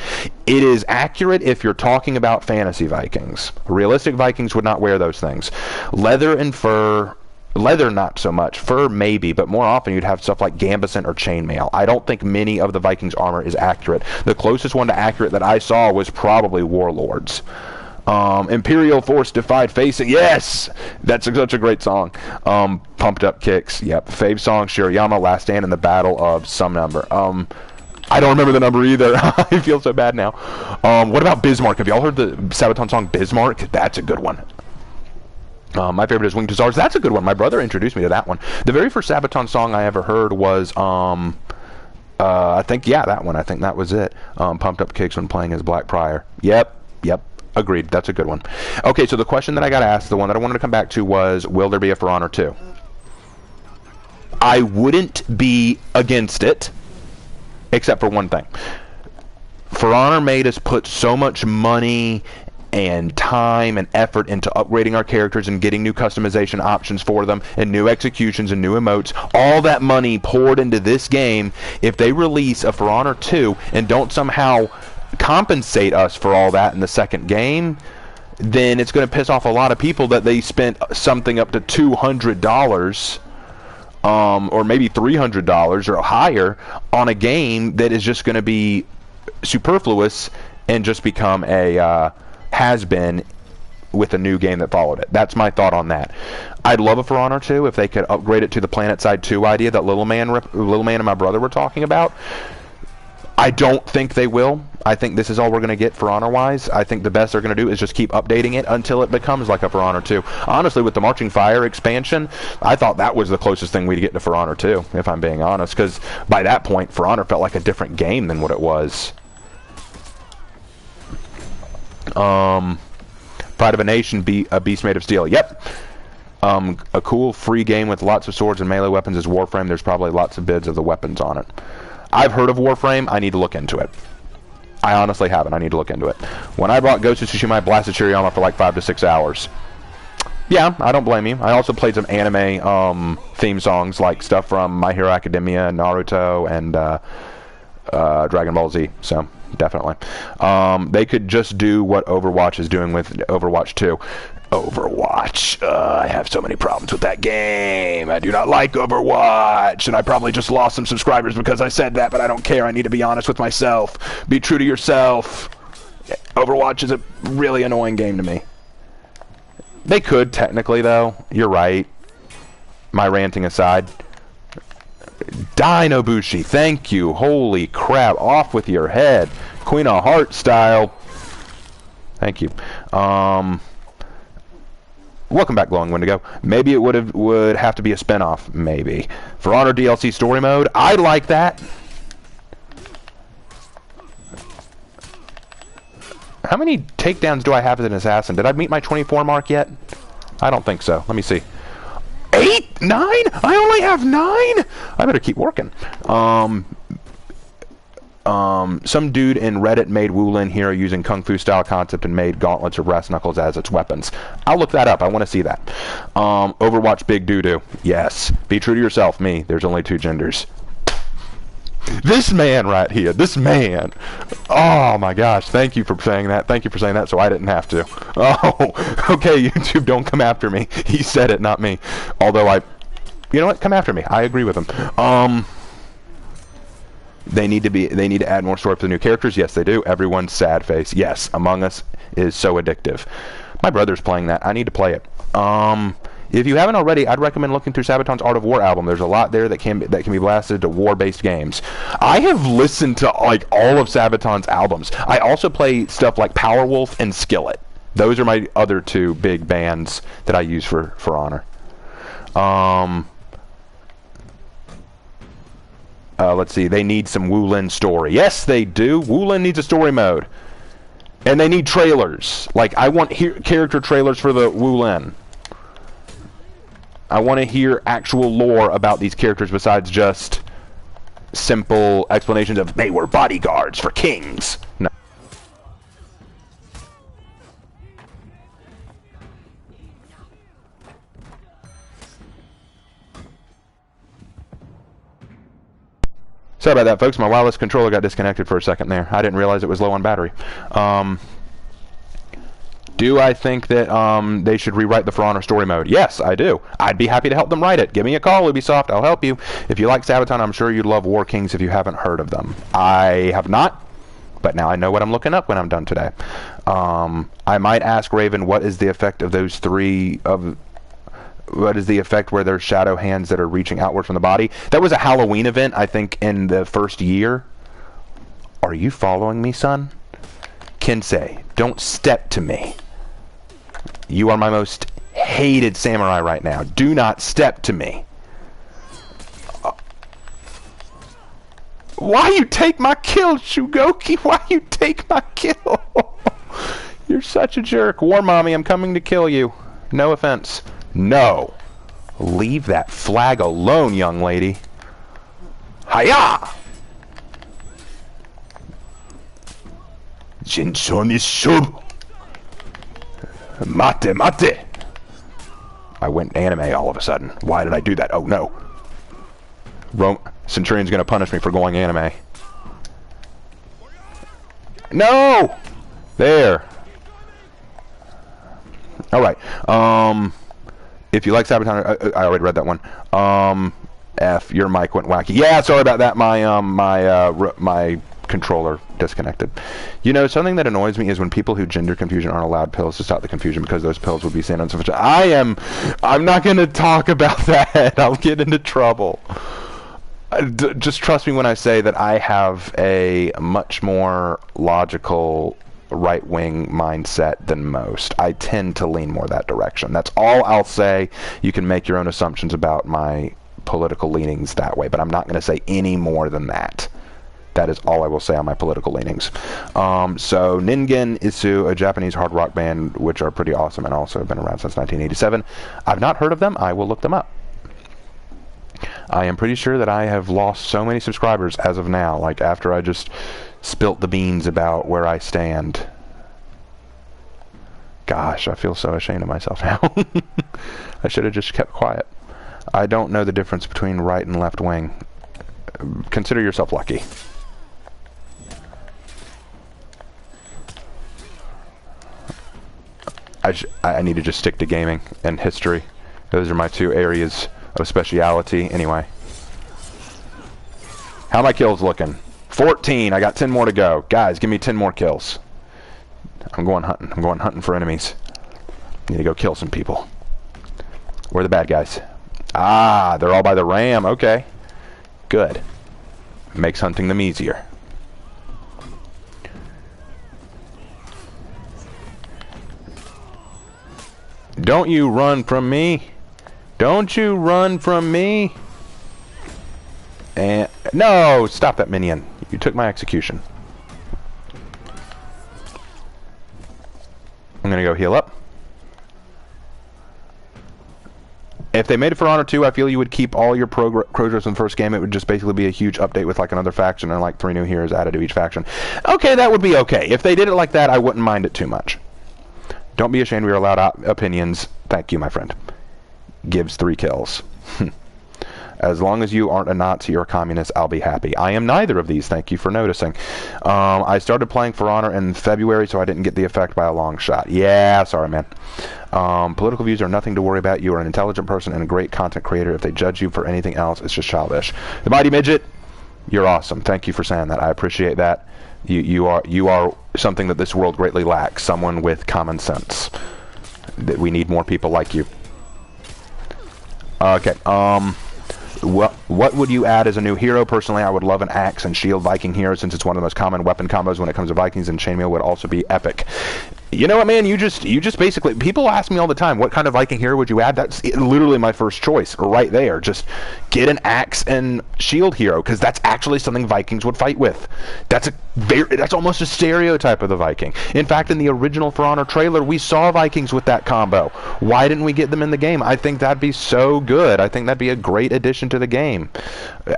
It is accurate if you're talking about fantasy Vikings. Realistic Vikings would not wear those things. Leather and fur... Leather, not so much. Fur, maybe, but more often you'd have stuff like gambeson or chainmail. I don't think many of the Vikings' armor is accurate. The closest one to accurate that I saw was probably Warlords. Imperial Force Defied Facing. Yes! That's such a great song. Pumped Up Kicks. Yep. Fave song, Shiroyama, Last Stand in the Battle of some number. I don't remember the number either. I feel so bad now. What about Bismarck? Have y'all heard the Sabaton song Bismarck? That's a good one. My favorite is Winged Hussars. That's a good one. My brother introduced me to that one. The very first Sabaton song I ever heard was, I think, yeah, that one. I think that was it. Pumped Up Kicks when playing as Black Prior. Yep. Agreed. That's a good one. Okay, so the question that I got asked, the one that I wanted to come back to was, will there be a For Honor 2? I wouldn't be against it, except for one thing. For Honor made us put so much money and time and effort into upgrading our characters and getting new customization options for them and new executions and new emotes. All that money poured into this game. If they release a For Honor 2 and don't somehow compensate us for all that in the second game, then it's going to piss off a lot of people that they spent something up to $200 or maybe $300 or higher on a game that is just going to be superfluous and just become a has been with a new game that followed it. That's my thought on that. I'd love a For Honor 2 if they could upgrade it to the Planet Side 2 idea that Little Man and my brother were talking about. I don't think they will. I think this is all we're going to get For Honor-wise. I think the best they're going to do is just keep updating it until it becomes like a For Honor 2. Honestly, with the Marching Fire expansion, I thought that was the closest thing we'd get to For Honor 2, if I'm being honest, because by that point, For Honor felt like a different game than what it was. Pride of a Nation, a Beast Made of Steel. Yep. A cool free game with lots of swords and melee weapons is Warframe. There's probably lots of bids of the weapons on it. I've heard of Warframe. I need to look into it. I honestly haven't. I need to look into it. When I bought Ghost of Tsushima, I blasted Shiroyama for like 5 to 6 hours. Yeah, I don't blame you. I also played some anime theme songs, like stuff from My Hero Academia, Naruto, and Dragon Ball Z. So definitely. They could just do what Overwatch is doing with Overwatch 2. Overwatch. I have so many problems with that game. I do not like Overwatch, and I probably just lost some subscribers because I said that, but I don't care. I need to be honest with myself. Be true to yourself. Overwatch is a really annoying game to me. They could, technically, though. You're right. My ranting aside. Dinobushi, thank you. Holy crap. Off with your head. Queen of Hearts style. Thank you. Welcome back, Glowing Wendigo. Maybe it would have to be a spinoff. Maybe. For Honor DLC story mode, I like that. How many takedowns do I have as an assassin? Did I meet my 24 mark yet? I don't think so. Let me see. 8? 9? I only have 9? I better keep working. Some dude in Reddit made Wulin hero using Kung Fu style concept and made gauntlets or brass knuckles as its weapons. I'll look that up. I want to see that. Overwatch big doo-doo. Yes. Be true to yourself. Me. There's only 2 genders. This man right here. This man. Oh my gosh. Thank you for saying that. Thank you for saying that so I didn't have to. Oh. Okay, YouTube, don't come after me. He said it, not me. Although you know what? Come after me. I agree with him. They need to add more story for the new characters. Yes, they do. Everyone's sad face. Yes, Among Us is so addictive. My brother's playing that. I need to play it. If you haven't already, I'd recommend looking through Sabaton's Art of War album. There's a lot there that can be blasted to war-based games. I have listened to like all of Sabaton's albums. I also play stuff like Powerwolf and Skillet. Those are my other 2 big bands that I use for Honor. Let's see. They need some Wulin story. Yes, they do. Wulin needs a story mode. And they need trailers. Like, I want character trailers for the Wulin. I want to hear actual lore about these characters besides just simple explanations of they were bodyguards for kings. No. Sorry about that, folks. My wireless controller got disconnected for a second there. I didn't realize it was low on battery. Do I think that they should rewrite the For Honor story mode? Yes, I do. I'd be happy to help them write it. Give me a call, Ubisoft. I'll help you. If you like Sabaton, I'm sure you'd love War Kings if you haven't heard of them. I have not, but now I know what I'm looking up when I'm done today. I might ask Raven, what is the effect of those 3 of... What is the effect where there's shadow hands that are reaching outward from the body? That was a Halloween event, I think, in the first year. Are you following me, son? Kinsei, don't step to me. You are my most hated samurai right now. Do not step to me. Why you take my kill, Shugoki? Why you take my kill? You're such a jerk. War Mommy, I'm coming to kill you. No offense. No. Leave that flag alone, young lady. Hiya! Jinchoni shub. Mate, mate. I went anime all of a sudden. Why did I do that? Oh, no. Centurion's gonna punish me for going anime. No! There. Alright. If you like Sabaton, I already read that one. F, your mic went wacky. Yeah, sorry about that. My controller disconnected. You know, something that annoys me is when people who gender confusion aren't allowed pills to stop the confusion because those pills would be seen on some... I'm not going to talk about that. I'll get into trouble. Just trust me when I say that I have a much more logical right-wing mindset than most. I tend to lean more that direction. That's all I'll say. You can make your own assumptions about my political leanings that way, but I'm not going to say any more than that. That is all I will say on my political leanings. So Ningen Isu, a Japanese hard rock band, which are pretty awesome and also have been around since 1987. I've not heard of them. I will look them up. I am pretty sure that I have lost so many subscribers as of now, like after I just spilt the beans about where I stand. Gosh, I feel so ashamed of myself now. I should have just kept quiet. I don't know the difference between right and left wing. Consider yourself lucky. I need to just stick to gaming and history. Those are my two areas of speciality. Anyway. How are my kills looking? 14. I got 10 more to go. Guys, give me 10 more kills. I'm going hunting. I'm going hunting for enemies. Need to go kill some people. Where are the bad guys? Ah, they're all by the ram. Okay. Good. Makes hunting them easier. Don't you run from me. Don't you run from me. And no, stop that minion. You took my execution. I'm gonna go heal up. If they made it for Honor 2, I feel you would keep all your progress in the first game. It would just basically be a huge update with like another faction and like 3 new heroes added to each faction. Okay, that would be okay. If they did it like that, I wouldn't mind it too much. Don't be ashamed we are allowed opinions. Thank you, my friend. Gives 3 kills. As long as you aren't a Nazi or a communist, I'll be happy. I am neither of these. Thank you for noticing. I started playing For Honor in February, so I didn't get the effect by a long shot. Yeah, sorry, man. Political views are nothing to worry about. You are an intelligent person and a great content creator. If they judge you for anything else, it's just childish. The Mighty Midget, you're awesome. Thank you for saying that. I appreciate that. You are something that this world greatly lacks. Someone with common sense. That we need more people like you. Okay. What would you add as a new hero? Personally, I would love an axe and shield Viking hero since it's one of the most common weapon combos when it comes to Vikings, and chainmail would also be epic. You know what, man? You just basically, people ask me all the time, what kind of Viking hero would you add? That's literally my first choice right there. Just get an axe and shield hero, because that's actually something Vikings would fight with. That's almost a stereotype of the Viking. In fact, in the original For Honor trailer, we saw Vikings with that combo. Why didn't we get them in the game? I think that'd be so good. I think that'd be a great addition to the game.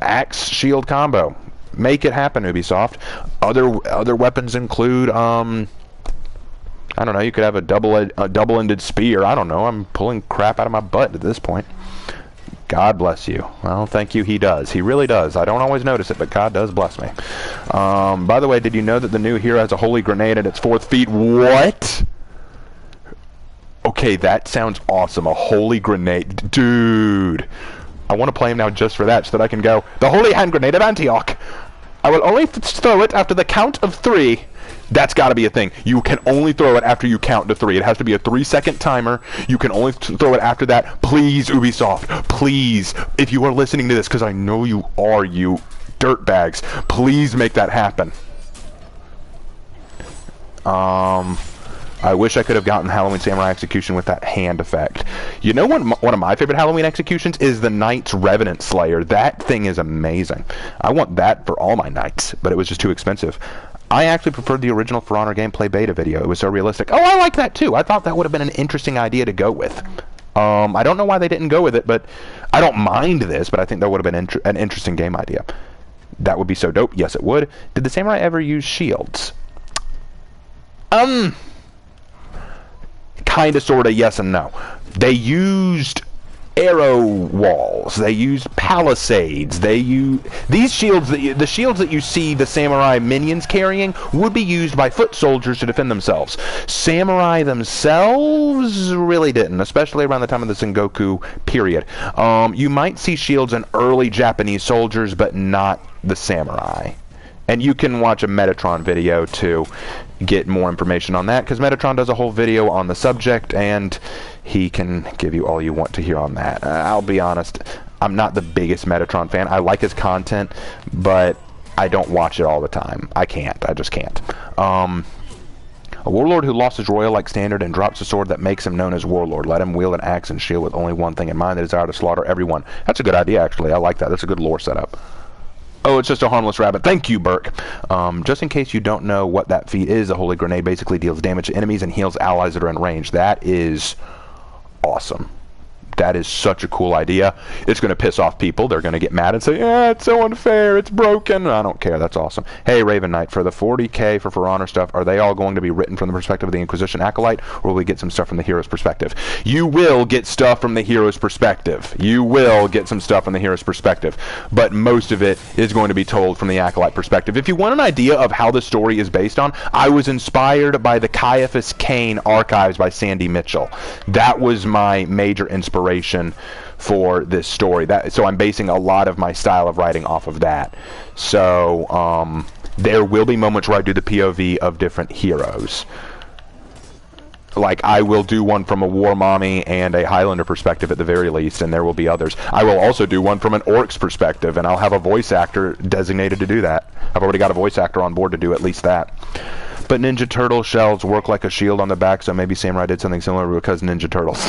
Axe shield combo. Make it happen, Ubisoft. Other weapons include I don't know, you could have a double-ended spear. I don't know. I'm pulling crap out of my butt at this point. God bless you. Well, thank you, he does. He really does. I don't always notice it, but God does bless me. By the way, did you know that the new hero has a holy grenade at its 4th feet? What? Okay, that sounds awesome. A holy grenade. Dude. I want to play him now just for that, so that I can go, the Holy Hand Grenade of Antioch. I will only throw it after the count of 3. That's got to be a thing. You can only throw it after you count to 3. It has to be a 3-second timer. You can only throw it after that. Please, Ubisoft, please, if you are listening to this, because I know you are, you dirtbags, please make that happen. I wish I could have gotten Halloween Samurai Execution with that hand effect. You know what? One of my favorite Halloween executions is the Knight's Revenant Slayer. That thing is amazing. I want that for all my knights, but it was just too expensive. I actually preferred the original For Honor gameplay beta video. It was so realistic. Oh, I like that too. I thought that would have been an interesting idea to go with. I don't know why they didn't go with it, but I don't mind this, but I think that would have been an interesting game idea. That would be so dope. Yes, it would. Did the samurai ever use shields? Kinda, sorta, yes and no. They used arrow walls. They used palisades. They used these shields. The shields that you see the samurai minions carrying would be used by foot soldiers to defend themselves. Samurai themselves really didn't, especially around the time of the Sengoku period. You might see shields in early Japanese soldiers, but not the samurai. And you can watch a Metatron video to get more information on that, because Metatron does a whole video on the subject, and he can give you all you want to hear on that. I'll be honest, I'm not the biggest Metatron fan. I like his content, but I don't watch it all the time. I can't. I just can't. A warlord who lost his royal-like standard and drops a sword that makes him known as warlord. Let him wield an axe and shield with only one thing in mind, the desire to slaughter everyone. That's a good idea, actually. I like that. That's a good lore setup. Oh, it's just a harmless rabbit. Thank you, Burke. Just in case you don't know what that feat is, a holy grenade basically deals damage to enemies and heals allies that are in range. That is awesome. That is such a cool idea. It's going to piss off people. They're going to get mad and say, yeah, it's so unfair. It's broken. I don't care. That's awesome. Hey, Raven Knight, for the 40K for Honor stuff, are they all going to be written from the perspective of the Inquisition Acolyte, or will we get some stuff from the hero's perspective? You will get stuff from the hero's perspective. You will get some stuff from the hero's perspective. But most of it is going to be told from the Acolyte perspective. If you want an idea of how the story is based on, I was inspired by the Caiaphas Cain archives by Sandy Mitchell. That was my major inspiration for this story. So I'm basing a lot of my style of writing off of that. So there will be moments where I do the POV of different heroes. Like, I will do one from a War Mommy and a Highlander perspective at the very least, and there will be others. I will also do one from an Orcs perspective, and I'll have a voice actor designated to do that. I've already got a voice actor on board to do at least that. But Ninja Turtle shells work like a shield on the back, so maybe Samurai did something similar because Ninja Turtles.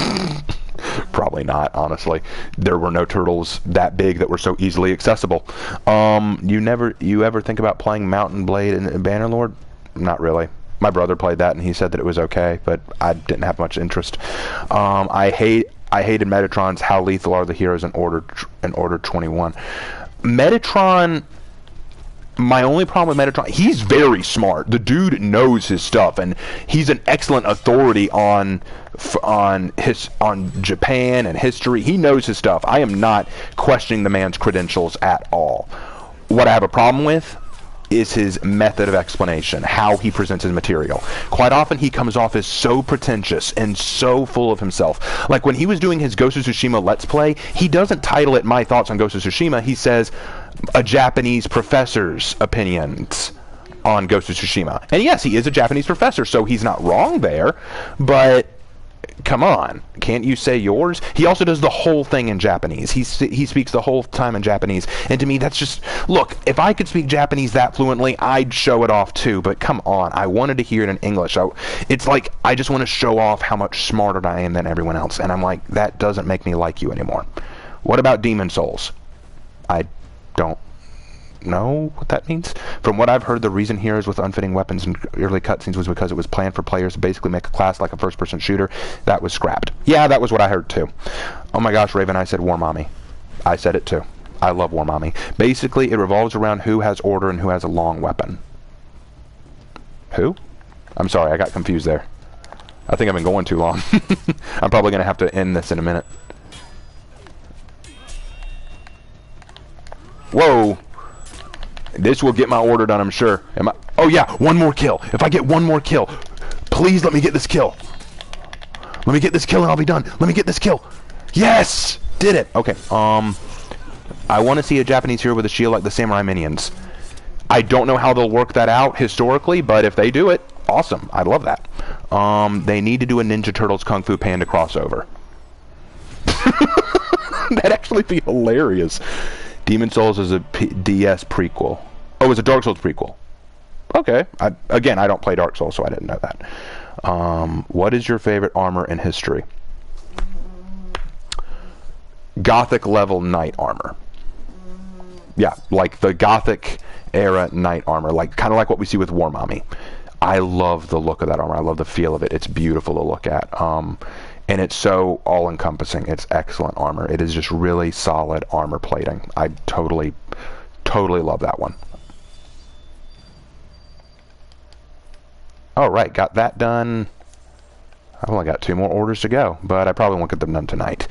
Probably not, honestly. There were no turtles that big that were so easily accessible. You ever think about playing Mountain Blade and Bannerlord? Not really. My brother played that, and he said that it was okay, but I didn't have much interest. I hated Metatron's How Lethal Are the Heroes in Order 21. Metatron... My only problem with Metatron, he's very smart. The dude knows his stuff, and he's an excellent authority on Japan and history. He knows his stuff. I am not questioning the man's credentials at all. What I have a problem with is his method of explanation, how he presents his material. Quite often he comes off as so pretentious and so full of himself. Like when he was doing his Ghost of Tsushima Let's Play, he doesn't title it My Thoughts on Ghost of Tsushima. He says, a Japanese professor's opinions on Ghost of Tsushima. And yes, he is a Japanese professor, so he's not wrong there, but come on, can't you say yours? He also does the whole thing in Japanese. He speaks the whole time in Japanese, and to me that's just, look, if I could speak Japanese that fluently, I'd show it off too, but come on, I wanted to hear it in English. It's like I just want to show off how much smarter I am than everyone else, and I'm like, that doesn't make me like you anymore. What about Demon Souls? I don't know what that means. From what I've heard, the reason heroes with unfitting weapons in early cutscenes was because it was planned for players to basically make a class like a first-person shooter. That was scrapped. Yeah, that was what I heard too. Oh my gosh, Raven, I said War Mommy. I said it too. I love War Mommy. Basically, it revolves around who has order and who has a long weapon. Who? I'm sorry, I got confused there. I think I've been going too long. I'm probably going to have to end this in a minute. Whoa. This will get my order done, I'm sure. Oh yeah, one more kill. If I get one more kill, please let me get this kill. Let me get this kill and I'll be done. Let me get this kill. Yes! Did it. Okay, I want to see a Japanese hero with a shield like the Samurai Minions. I don't know how they'll work that out historically, but if they do it, awesome. I love that. They need to do a Ninja Turtles Kung Fu Panda crossover. That'd actually be hilarious. Demon Souls is a DS prequel. Oh, it's a Dark Souls prequel. Okay. Again, I don't play Dark Souls, so I didn't know that. What is your favorite armor in history? Gothic level knight armor. Yeah, like the Gothic era knight armor, like kind of like what we see with War Mommy. I love the look of that armor. I love the feel of it. It's beautiful to look at. And it's so all-encompassing. It's excellent armor. It is just really solid armor plating. I totally love that one. All right, got that done. I've only got 2 more orders to go, but I probably won't get them done tonight.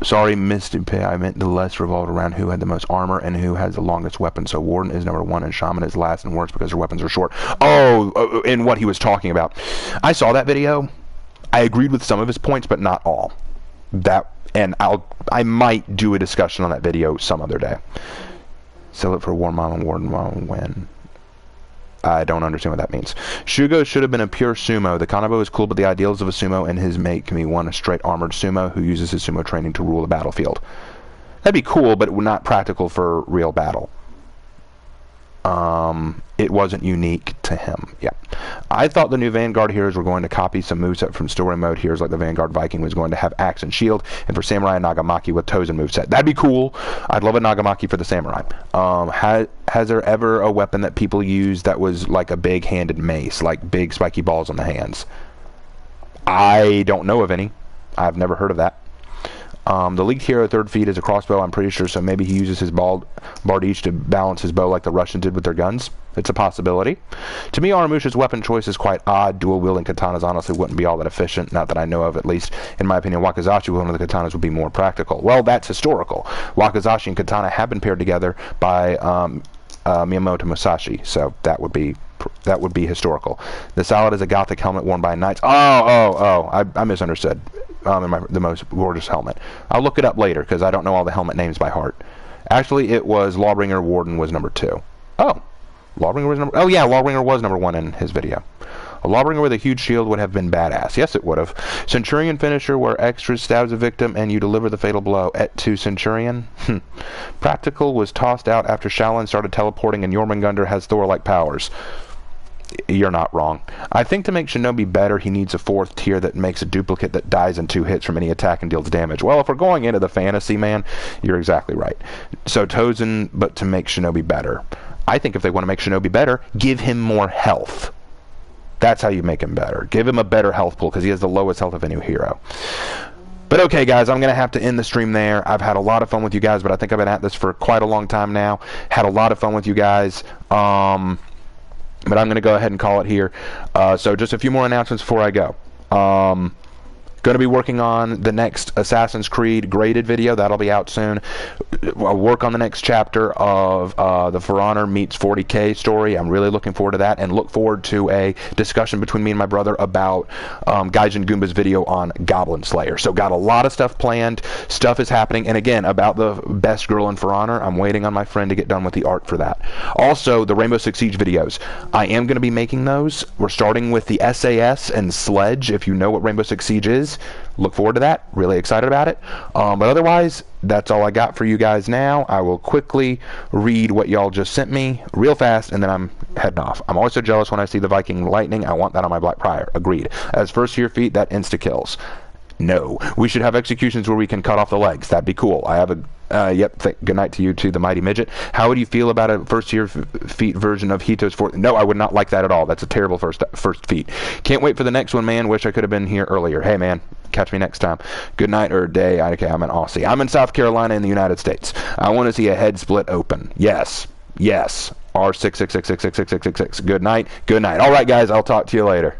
Sorry, Misty Pay. I meant the less revolved around who had the most armor and who has the longest weapon. So Warden is number 1 and Shaman is last and works because their weapons are short. Oh, in what he was talking about. I saw that video. I agreed with some of his points, but not all. I might do a discussion on that video some other day. Sell it for War Mom and Warden Mom when. I don't understand what that means. Shugo should have been a pure sumo. The Kanabo is cool, but the ideals of a sumo and his mate can be one a straight armored sumo who uses his sumo training to rule the battlefield. That'd be cool, but not practical for real battle. It wasn't unique to him. Yeah. I thought the new Vanguard heroes were going to copy some moveset from story mode heroes, like the Vanguard Viking was going to have axe and shield, and for Samurai and Nagamaki with toes and moveset. That'd be cool. I'd love a Nagamaki for the Samurai. Has there ever a weapon that people use that was like a big-handed mace, like big spiky balls on the hands? I don't know of any. I've never heard of that. The leaked hero third feat is a crossbow, I'm pretty sure, so maybe he uses his bardiche to balance his bow like the Russians did with their guns. It's a possibility. To me, Aramusha's weapon choice is quite odd. Dual-wielding katanas honestly wouldn't be all that efficient, not that I know of, at least. In my opinion, Wakizashi wielding the katanas would be more practical. Well, that's historical. Wakizashi and katana have been paired together by Miyamoto Musashi, so that would be historical. The salad is a gothic helmet worn by knights. I misunderstood. The most gorgeous helmet. I'll look it up later because I don't know all the helmet names by heart. Actually, it was Lawbringer Warden was number 2. Oh, Lawbringer was number. Oh yeah, Lawbringer was number 1 in his video. A Lawbringer with a huge shield would have been badass. Yes, it would have. Centurion finisher where extra stabs a victim and you deliver the fatal blow. Et tu Centurion? Practical was tossed out after Shaolin started teleporting and Jormungandr has Thor-like powers. You're not wrong. I think to make Shinobi better, he needs a 4th tier that makes a duplicate that dies in 2 hits from any attack and deals damage. Well, if we're going into the fantasy, man, you're exactly right. So Tozen, but to make Shinobi better. I think if they want to make Shinobi better, give him more health. That's how you make him better. Give him a better health pool because he has the lowest health of any hero. But okay, guys, I'm going to have to end the stream there. I've had a lot of fun with you guys, but I think I've been at this for quite a long time now. Had a lot of fun with you guys. But I'm going to go ahead and call it here. So just a few more announcements before I go. Going to be working on the next Assassin's Creed graded video. That'll be out soon. I'll work on the next chapter of the For Honor meets 40K story. I'm really looking forward to that and look forward to a discussion between me and my brother about Gaijin Goomba's video on Goblin Slayer. So got a lot of stuff planned. Stuff is happening. And again, about the best girl in For Honor, I'm waiting on my friend to get done with the art for that. Also, the Rainbow Six Siege videos. I am going to be making those. We're starting with the SAS and Sledge, if you know what Rainbow Six Siege is. Look forward to that. Really excited about it. But otherwise, that's all I got for you guys now. I will quickly read what y'all just sent me real fast, and then I'm heading off. I'm always so jealous when I see the Viking Lightning. I want that on my Black Prior. Agreed. As first tier feat, that insta-kills. No. We should have executions where we can cut off the legs. That'd be cool. I have a... good night to you too, the Mighty Midget. How would you feel about a first-tier feat version of Hito's 4th? No, I would not like that at all. That's a terrible first feat. Can't wait for the next one, man. Wish I could have been here earlier. Hey, man. Catch me next time. Good night or day. Okay, I'm in Aussie. I'm in South Carolina in the United States. I want to see a head split open. Yes. Yes. R666666666. Good night. Good night. All right, guys. I'll talk to you later.